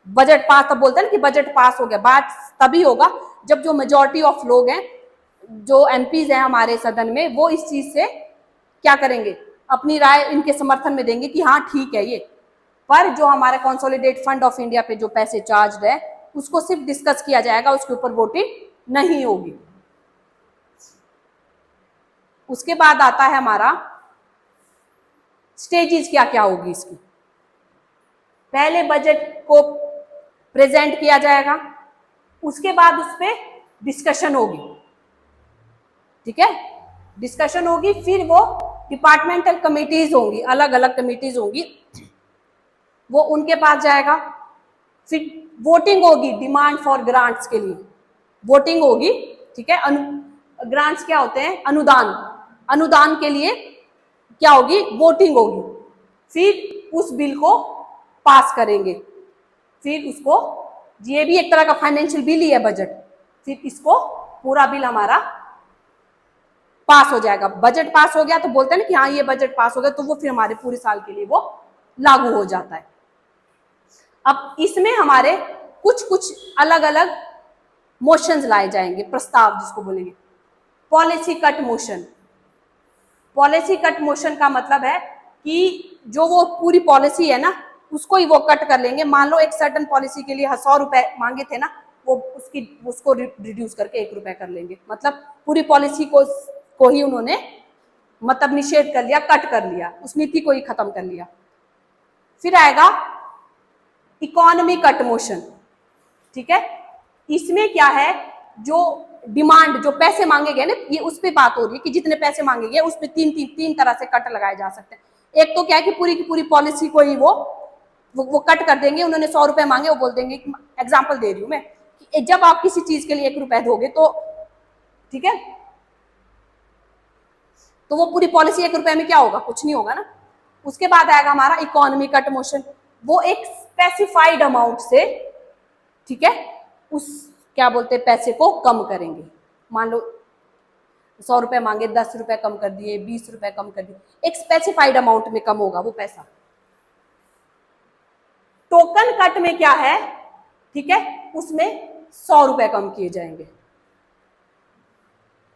बजट पास तब बोलते हैं ना कि बजट पास हो गया, बात तभी होगा जब जो मेजॉरिटी ऑफ लोग हैं, जो एमपीज हैं हमारे सदन में, वो इस चीज से क्या करेंगे, अपनी राय इनके समर्थन में देंगे कि हाँ ठीक है ये। पर जो हमारा कंसोलिडेट फंड ऑफ इंडिया पे जो पैसे चार्ज है उसको सिर्फ डिस्कस किया जाएगा, उसके ऊपर वोटिंग नहीं होगी। उसके बाद आता है हमारा स्टेजेस क्या क्या होगी इसकी। पहले बजट को प्रेजेंट किया जाएगा, उसके बाद उस पर डिस्कशन होगी, ठीक है, डिस्कशन होगी, फिर वो डिपार्टमेंटल कमिटीज होंगी, अलग अलग कमिटीज होंगी, वो उनके पास जाएगा, फिर वोटिंग होगी डिमांड फॉर ग्रांट्स के लिए, वोटिंग होगी, ठीक है। ग्रांट्स क्या होते हैं, अनुदान, अनुदान के लिए क्या होगी, वोटिंग होगी, फिर उस बिल को पास करेंगे, फिर उसको, ये भी एक तरह का फाइनेंशियल बिल ही है बजट, फिर इसको पूरा बिल हमारा पास हो जाएगा। बजट पास हो गया तो बोलते हैं ना कि हाँ ये बजट पास हो गया, तो वो फिर हमारे पूरे साल के लिए वो लागू हो जाता है। अब इसमें हमारे कुछ कुछ अलग अलग मोशंस लाए जाएंगे, प्रस्ताव जिसको बोलेंगे policy cut motion. Policy cut motion का मतलब है कि जो वो पूरी पॉलिसी है ना उसको ही वो कट कर लेंगे। मान लो एक सर्टन पॉलिसी के लिए 100 रुपए मांगे थे ना, वो उसको रिड्यूस करके 1 रुपए कर लेंगे, मतलब पूरी पॉलिसी को ही उन्होंने मतलब निषेध कर लिया, कट कर लिया, उस नीति को ही खत्म कर लिया। फिर आएगा इकोनॉमी कट मोशन, ठीक है, इसमें क्या है, जो डिमांड, जो पैसे मांगे गए ना, ये उस पे बात हो रही है कि जितने पैसे मांगे गए उस पे तीन तरह से कट लगाए जा सकते हैं। एक तो क्या है कि पूरी की पूरी पॉलिसी को ही वो कट कर देंगे। उन्होंने 100 रुपए मांगे, वो बोल देंगे, एग्जाम्पल दे रही हूं मैं, कि जब आप किसी चीज के लिए 1 रुपए दोगे तो, ठीक है, तो वो पूरी पॉलिसी 1 रुपए में क्या होगा, कुछ नहीं होगा ना। उसके बाद आएगा हमारा इकोनॉमी कट मोशन, वो एक स्पेसिफाइड अमाउंट से, ठीक है, उस क्या बोलते हैं पैसे को कम करेंगे। मान लो 100 रुपए मांगे, 10 रुपए कम कर दिए, 20 रुपए कम कर दिए, एक स्पेसिफाइड अमाउंट में कम होगा वो पैसा। टोकन कट में क्या है, ठीक है, उसमें 100 रुपए कम किए जाएंगे,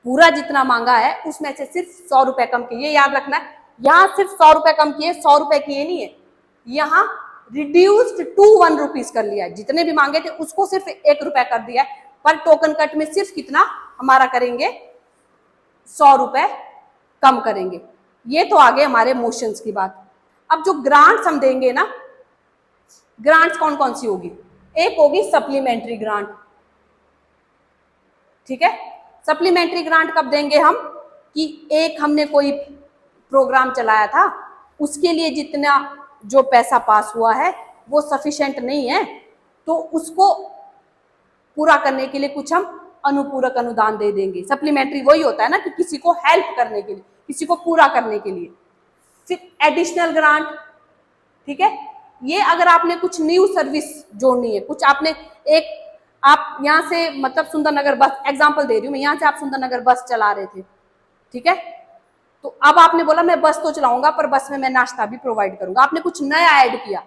पूरा जितना मांगा है उसमें से सिर्फ 100 रुपए कम किए। ये याद रखना है, यहां सिर्फ 100 रुपए कम किए, 100 रुपए किए नहीं है, यहां रिड्यूस्ड टू 1 रुपीज कर लिया है। जितने भी मांगे थे उसको सिर्फ 1 रुपए कर दिया है, पर टोकन कट में सिर्फ कितना हमारा करेंगे, 100 रुपए कम करेंगे। ये तो आगे हमारे मोशंस की बात। अब जो ग्रांट्स हम देंगे ना, ग्रांट्स कौन कौन सी होगी? एक होगी सप्लीमेंट्री ग्रांट, ठीक है। सप्लीमेंट्री ग्रांट कब देंगे हम? कि एक हमने कोई प्रोग्राम चलाया था, उसके लिए जितना जो पैसा पास हुआ है वो सफिशिएंट नहीं है, तो उसको पूरा करने के लिए कुछ हम अनुपूरक अनुदान दे देंगे। सप्लीमेंट्री वही होता है ना कि किसी को हेल्प करने के लिए, किसी को पूरा करने के लिए। फिर एडिशनल ग्रांट, ठीक है। ये अगर आपने कुछ न्यू सर्विस जोड़नी है, कुछ आपने एक, आप यहाँ से मतलब सुंदरनगर बस, एग्जांपल दे रही हूँ मैं, यहाँ से आप सुंदरनगर बस चला रहे थे, ठीक है। तो अब आपने बोला मैं बस तो चलाऊंगा पर बस में मैं नाश्ता भी प्रोवाइड करूंगा, आपने कुछ नया ऐड किया,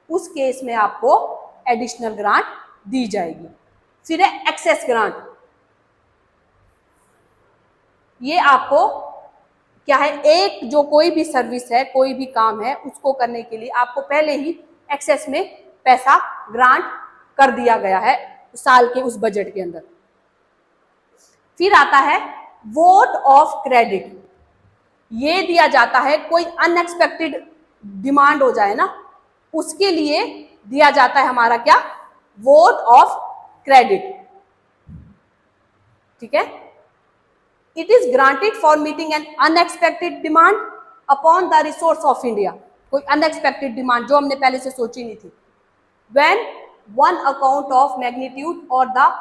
उस केस में आपको एडिशनल ग्रांट दी जाएगी। फिर है एक्सेस ग्रांट, ये आपको क्या है, एक जो कोई भी सर्विस है, कोई भी काम है, उसको करने के लिए आपको पहले ही एक्सेस में पैसा ग्रांट कर दिया गया है साल के उस बजट के अंदर। फिर आता है वोट ऑफ क्रेडिट, ये दिया जाता है कोई अनएक्सपेक्टेड डिमांड हो जाए ना, उसके लिए दिया जाता है हमारा क्या, वोट ऑफ क्रेडिट, ठीक है। It is granted for meeting N unexpected demand upon the resource of India, कोई अनएक्सपेक्टेड डिमांड जो हमने पहले से सोची नहीं थी। When one account of magnitude और the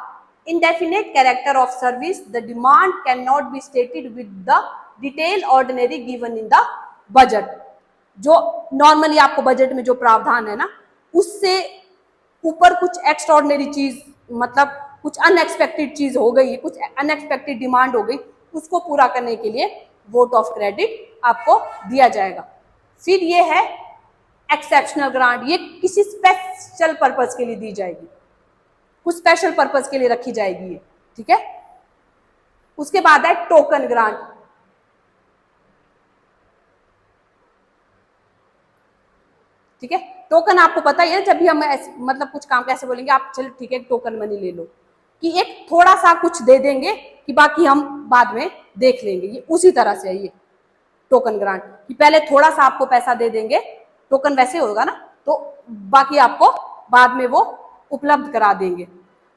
indefinite character of service, the demand cannot be stated with the detail ordinary given in the budget। जो नॉर्मली आपको बजट में जो प्रावधान है ना, उससे ऊपर कुछ एक्स्ट्राऑर्डिनरी चीज, मतलब कुछ अनएक्सपेक्टेड चीज हो गई, कुछ अनएक्सपेक्टेड डिमांड हो गई, उसको पूरा करने के लिए वोट ऑफ क्रेडिट आपको दिया जाएगा। फिर ये है एक्सेप्शनल ग्रांट, ये किसी स्पेशल पर्पज के लिए दी जाएगी, कुछ स्पेशल पर्पज के लिए रखी जाएगी ये, ठीक है। उसके बाद है टोकन ग्रांट, ठीक है। टोकन आपको पता ही है, जब भी हम मतलब कुछ काम कैसे बोलेंगे, आप चलो ठीक है टोकन मनी ले लो, कि एक थोड़ा सा कुछ दे देंगे कि बाकी हम बाद में देख लेंगे, ये उसी तरह से है ये टोकन ग्रांट, कि पहले थोड़ा सा आपको पैसा दे देंगे, टोकन वैसे होगा ना, तो बाकी आपको बाद में वो उपलब्ध करा देंगे।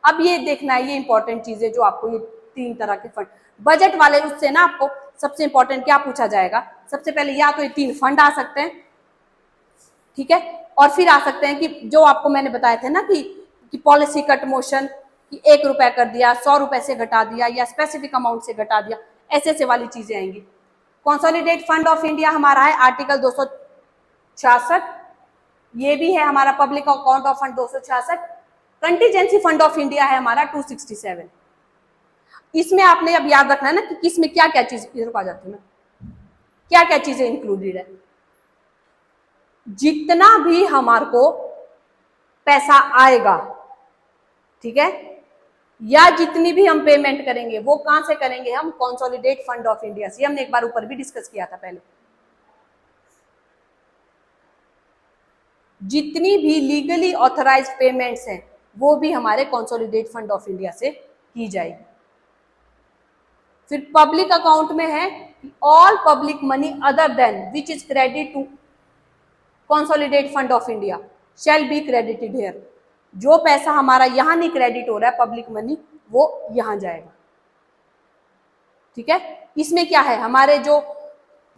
अब ये देखना है, ये इंपॉर्टेंट चीज है जो आपको, ये 3 तरह के फंड बजट वाले, उससे ना आपको सबसे इंपॉर्टेंट क्या पूछा जाएगा, सबसे पहले या तो ये 3 फंड आ सकते हैं, ठीक है, और फिर आ सकते हैं कि जो आपको मैंने बताए थे ना कि पॉलिसी कट मोशन, कि 1 रुपया कर दिया, 100 रुपए से घटा दिया, या स्पेसिफिक अमाउंट से घटा दिया, ऐसे वाली चीजें आएंगी। कंसोलिडेट फंड ऑफ इंडिया हमारा है आर्टिकल 266, ये भी है हमारा public account of fund 266। Contingency fund of India है हमारा 267। इसमें आपने अब याद रखना है ना कि किसमें क्या क्या चीज, इधर को आ जाती है, क्या क्या चीजें इंक्लूडेड है। जितना भी हमारे को पैसा आएगा, ठीक है, या जितनी भी हम पेमेंट करेंगे, वो कहां से करेंगे, हम कंसोलिडेट फंड ऑफ इंडिया से। हमने एक बार ऊपर भी डिस्कस किया था पहले। जितनी भी लीगली ऑथराइज्ड पेमेंट्स हैं वो भी हमारे कंसोलिडेट फंड ऑफ इंडिया से की जाएगी। फिर पब्लिक अकाउंट में है all public money other than which is credit to consolidate fund of India shall be credited here. जो पैसा हमारा यहां नहीं क्रेडिट हो रहा है पब्लिक मनी, वो यहां जाएगा, ठीक है। इसमें क्या है, हमारे जो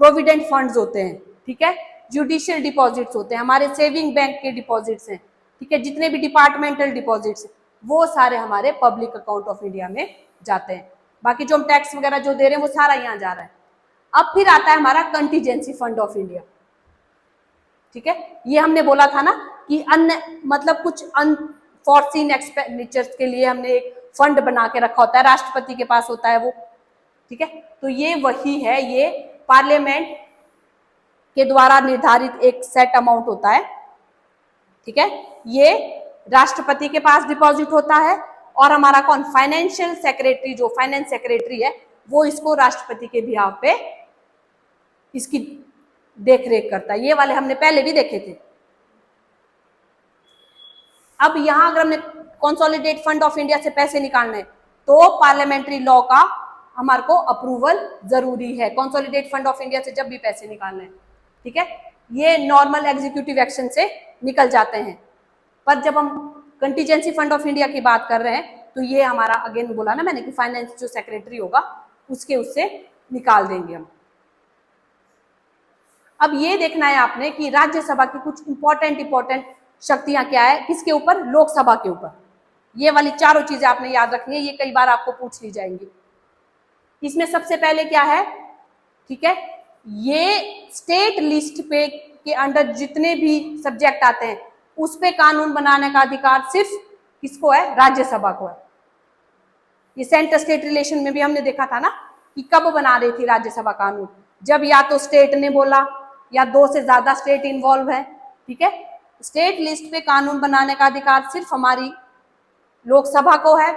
प्रोविडेंट फंड्स होते हैं, ठीक है, जुडिशियल डिपॉजिट्स होते हैं, हमारे सेविंग बैंक के डिपॉजिट्स हैं, ठीक है, जितने भी डिपार्टमेंटल डिपॉजिट्स हैं, वो सारे हमारे पब्लिक अकाउंट ऑफ इंडिया में जाते हैं। बाकी जो हम टैक्स वगैरह जो दे रहे हैं वो सारा यहाँ जा रहा है। अब फिर आता है हमारा कंटीजेंसी फंड ऑफ इंडिया, ठीक है। ये हमने बोला था ना कि अन्य मतलब कुछ अनफॉर्सीन एक्सपेंडिचर्स के लिए हमने एक फंड बना के रखा होता है, राष्ट्रपति के पास होता है वो, ठीक है। तो ये वही है, ये पार्लियामेंट के द्वारा निर्धारित एक सेट अमाउंट होता है, ठीक है। ये राष्ट्रपति के पास डिपॉजिट होता है, और हमारा कौन, फाइनेंशियल सेक्रेटरी, जो फाइनेंस सेक्रेटरी है, वो इसको राष्ट्रपति के बिहाफ पे इसकी देख रेख करता है। ये वाले हमने पहले भी देखे थे। अब यहां अगर हमने कंसोलिडेट फंड ऑफ इंडिया से पैसे निकालने तो पार्लियामेंट्री लॉ का हमारे को अप्रूवल जरूरी है, कंसोलिडेट फंड ऑफ इंडिया से जब भी पैसे निकालने हैं, ठीक है। ये नॉर्मल एग्जीक्यूटिव एक्शन से निकल जाते हैं। पर जब हम कंटीजेंसी फंड ऑफ इंडिया की बात कर रहे हैं तो ये हमारा अगेन बोला ना मैंने कि फाइनेंस जो सेक्रेटरी होगा उससे निकाल देंगे हम। अब ये देखना है आपने कि राज्यसभा की कुछ इंपॉर्टेंट शक्तियां क्या है, किसके ऊपर, लोकसभा के ऊपर। ये वाली चारों चीजें आपने याद रखनी है, ये कई बार आपको पूछ ली जाएंगी। इसमें सबसे पहले क्या है, ठीक है, ये स्टेट लिस्ट पे के अंडर जितने भी सब्जेक्ट आते हैं उस पे कानून बनाने का अधिकार सिर्फ किसको है, राज्यसभा को है। ये सेंटर स्टेट रिलेशन में भी हमने देखा था ना कि कब बना रही थी राज्यसभा कानून, जब या तो स्टेट ने बोला या दो से ज्यादा स्टेट इन्वॉल्व है, ठीक है। स्टेट लिस्ट पे कानून बनाने का अधिकार सिर्फ हमारी लोकसभा को है।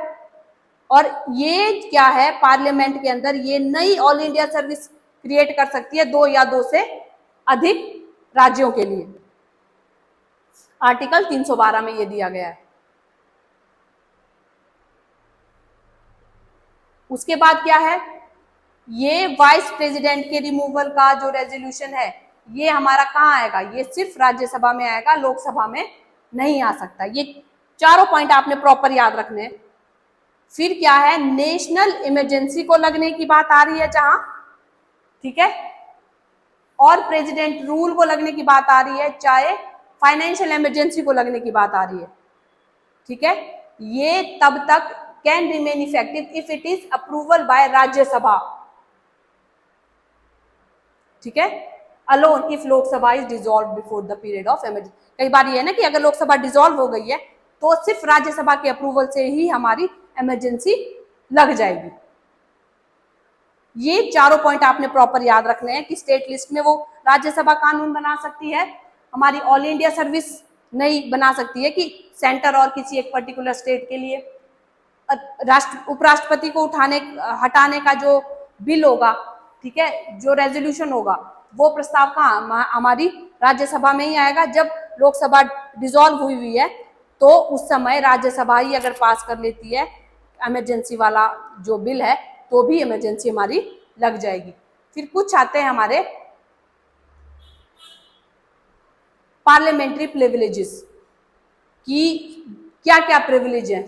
और ये क्या है, पार्लियामेंट के अंदर ये नई ऑल इंडिया सर्विस क्रिएट कर सकती है 2 या 2 से अधिक राज्यों के लिए। आर्टिकल 312 में ये दिया गया है। उसके बाद क्या है, ये वाइस प्रेसिडेंट के रिमूवल का जो रेजोल्यूशन है ये हमारा कहाँ आएगा, ये सिर्फ राज्यसभा में आएगा, लोकसभा में नहीं आ सकता। ये चारों पॉइंट आपने प्रॉपर याद रखने हैं। फिर क्या है, नेशनल इमरजेंसी को लगने की बात आ रही है जहां, ठीक है, और प्रेसिडेंट रूल को लगने की बात आ रही है, चाहे फाइनेंशियल इमरजेंसी को लगने की बात आ रही है, ठीक है। ये तब तक can remain effective if it is approval bye Rajya Sabha, ठीक है, alone if Lok Sabha is dissolve before the period of emergency. कई बार ये है ना कि अगर लोकसभा डिसॉल्व हो गई है तो सिर्फ राज्यसभा के अप्रूवल से ही हमारी इमरजेंसी लग जाएगी। ये चारों पॉइंट आपने प्रॉपर याद रखने हैं कि स्टेट लिस्ट में वो राज्यसभा कानून बना सकती है, हमारी ऑल इंडिया सर्विस नहीं बना सकती है कि सेंटर और किसी एक पर्टिकुलर स्टेट के लिए। उपराष्ट्रपति को हटाने का जो बिल होगा, ठीक है, जो रेजोल्यूशन होगा, वो प्रस्ताव कहाँ, हमारी राज्यसभा में ही आएगा। जब लोकसभा डिसॉल्व हुई है तो उस समय राज्यसभा ही अगर पास कर लेती है इमरजेंसी वाला जो बिल है तो भी इमरजेंसी हमारी लग जाएगी। फिर कुछ आते हैं हमारे पार्लियामेंट्री प्रिविलेजेस कि क्या क्या प्रिविलेज है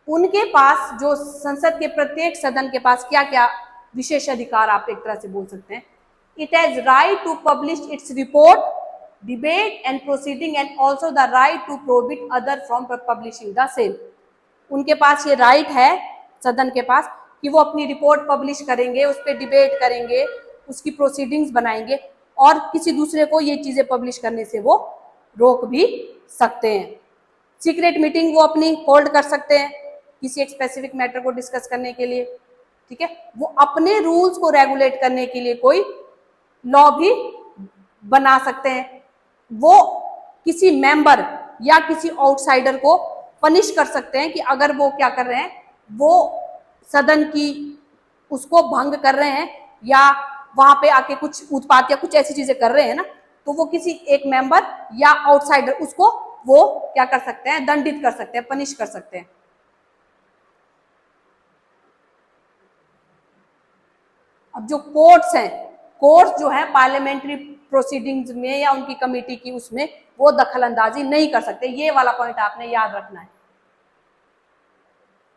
उनके पास, जो संसद के प्रत्येक सदन के पास क्या क्या विशेष अधिकार आप एक तरह से बोल सकते हैं। It has right to publish its report, debate and proceeding and also the right to prohibit other from publishing the same. उनके पास ये राइट है सदन के पास कि वो अपनी रिपोर्ट पब्लिश करेंगे, उस पर डिबेट करेंगे, उसकी प्रोसीडिंग्स बनाएंगे और किसी दूसरे को ये चीजें पब्लिश करने से वो रोक भी सकते हैं। सीक्रेट मीटिंग वो अपनी होल्ड कर सकते हैं किसी एक स्पेसिफिक मैटर को डिस्कस करने के लिए, ठीक है। वो अपने रूल्स को रेगुलेट करने के लिए कोई लॉ भी बना सकते हैं। वो किसी मेंबर या किसी आउटसाइडर को पनिश कर सकते हैं कि अगर वो क्या कर रहे हैं, वो सदन की उसको भंग कर रहे हैं या वहां पे आके कुछ उत्पात या कुछ ऐसी चीजें कर रहे हैं ना, तो वो किसी एक मेंबर या आउटसाइडर उसको वो क्या कर सकते हैं, दंडित कर सकते हैं, पनिश कर सकते हैं। अब जो कोर्ट्स हैं, कोर्ट्स जो है पार्लियामेंट्री प्रोसीडिंग्स में या उनकी कमेटी की उसमें वो दखल अंदाजी नहीं कर सकते। ये वाला पॉइंट आपने याद रखना है,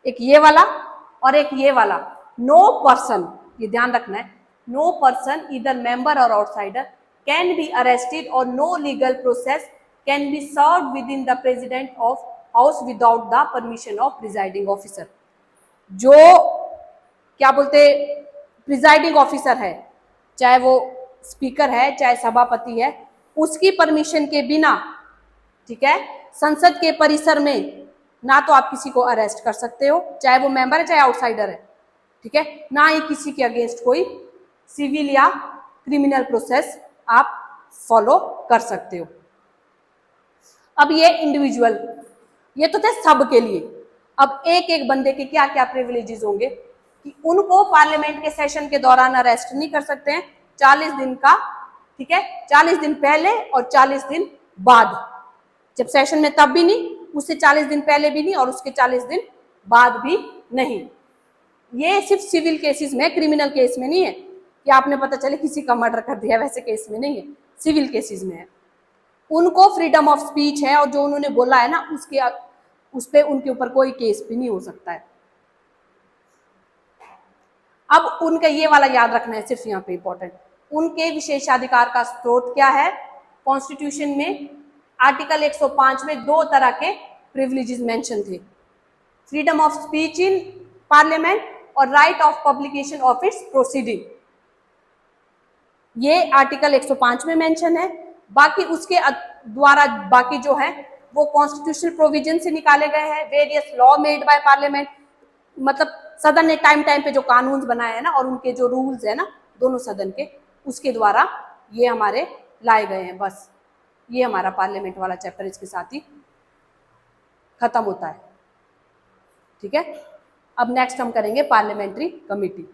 एक ये वाला और एक ये वाला। नो पर्सन, ये ध्यान रखना है, no person either member or outsider can be arrested or no legal process can be served within the president of house without the permission of presiding officer. जो क्या बोलते प्रिजाइडिंग ऑफिसर है, चाहे वो स्पीकर है चाहे सभापति है, उसकी परमिशन के बिना, ठीक है, संसद के परिसर में ना तो आप किसी को अरेस्ट कर सकते हो, चाहे वो मेंबर है चाहे आउटसाइडर है, ठीक है, ना ही किसी के अगेंस्ट कोई सिविल या क्रिमिनल प्रोसेस आप फॉलो कर सकते हो। अब ये इंडिविजुअल, ये तो थे सब के लिए। अब एक एक बंदे के क्या क्या प्रिविलेजेस होंगे कि उनको पार्लियामेंट के सेशन के दौरान अरेस्ट नहीं कर सकते हैं 40 दिन का, ठीक है, 40 दिन पहले और 40 दिन बाद। जब सेशन में तब भी नहीं, उससे 40 दिन पहले भी नहीं और उसके 40 दिन बाद भी नहीं। ये सिर्फ सिविल केसेस में, क्रिमिनल केस में नहीं है। कि आपने पता चले किसी का मर्डर कर दिया, वैसे केस में नहीं है, सिविल केसेस में है। उनको फ्रीडम ऑफ स्पीच है, और जो उन्होंने बोला है ना उस पे उनके ऊपर कोई केस भी नहीं हो सकता है। अब उनका ये वाला याद रखना है सिर्फ यहाँ पे इंपॉर्टेंट, उनके विशेषाधिकार का स्रोत क्या है। कॉन्स्टिट्यूशन में आर्टिकल 105 में दो तरह के प्रिविलेजेस मेंशन थे, freedom of speech in parliament और right of publication of its proceeding. ये आर्टिकल 105 में मेंशन है। बाकी उसके द्वारा बाकी जो है वो कॉन्स्टिट्यूशनल प्रोविजन से निकाले गए हैं, various law made by parliament, मतलब सदन ने टाइम टाइम पे जो कानून बनाए हैं ना, और उनके जो रूल्स है ना दोनों सदन के, उसके द्वारा ये हमारे लाए गए हैं। बस ये हमारा पार्लियामेंट वाला चैप्टर इसके साथ ही खत्म होता है। ठीक है, अब नेक्स्ट हम करेंगे पार्लियामेंट्री कमेटी।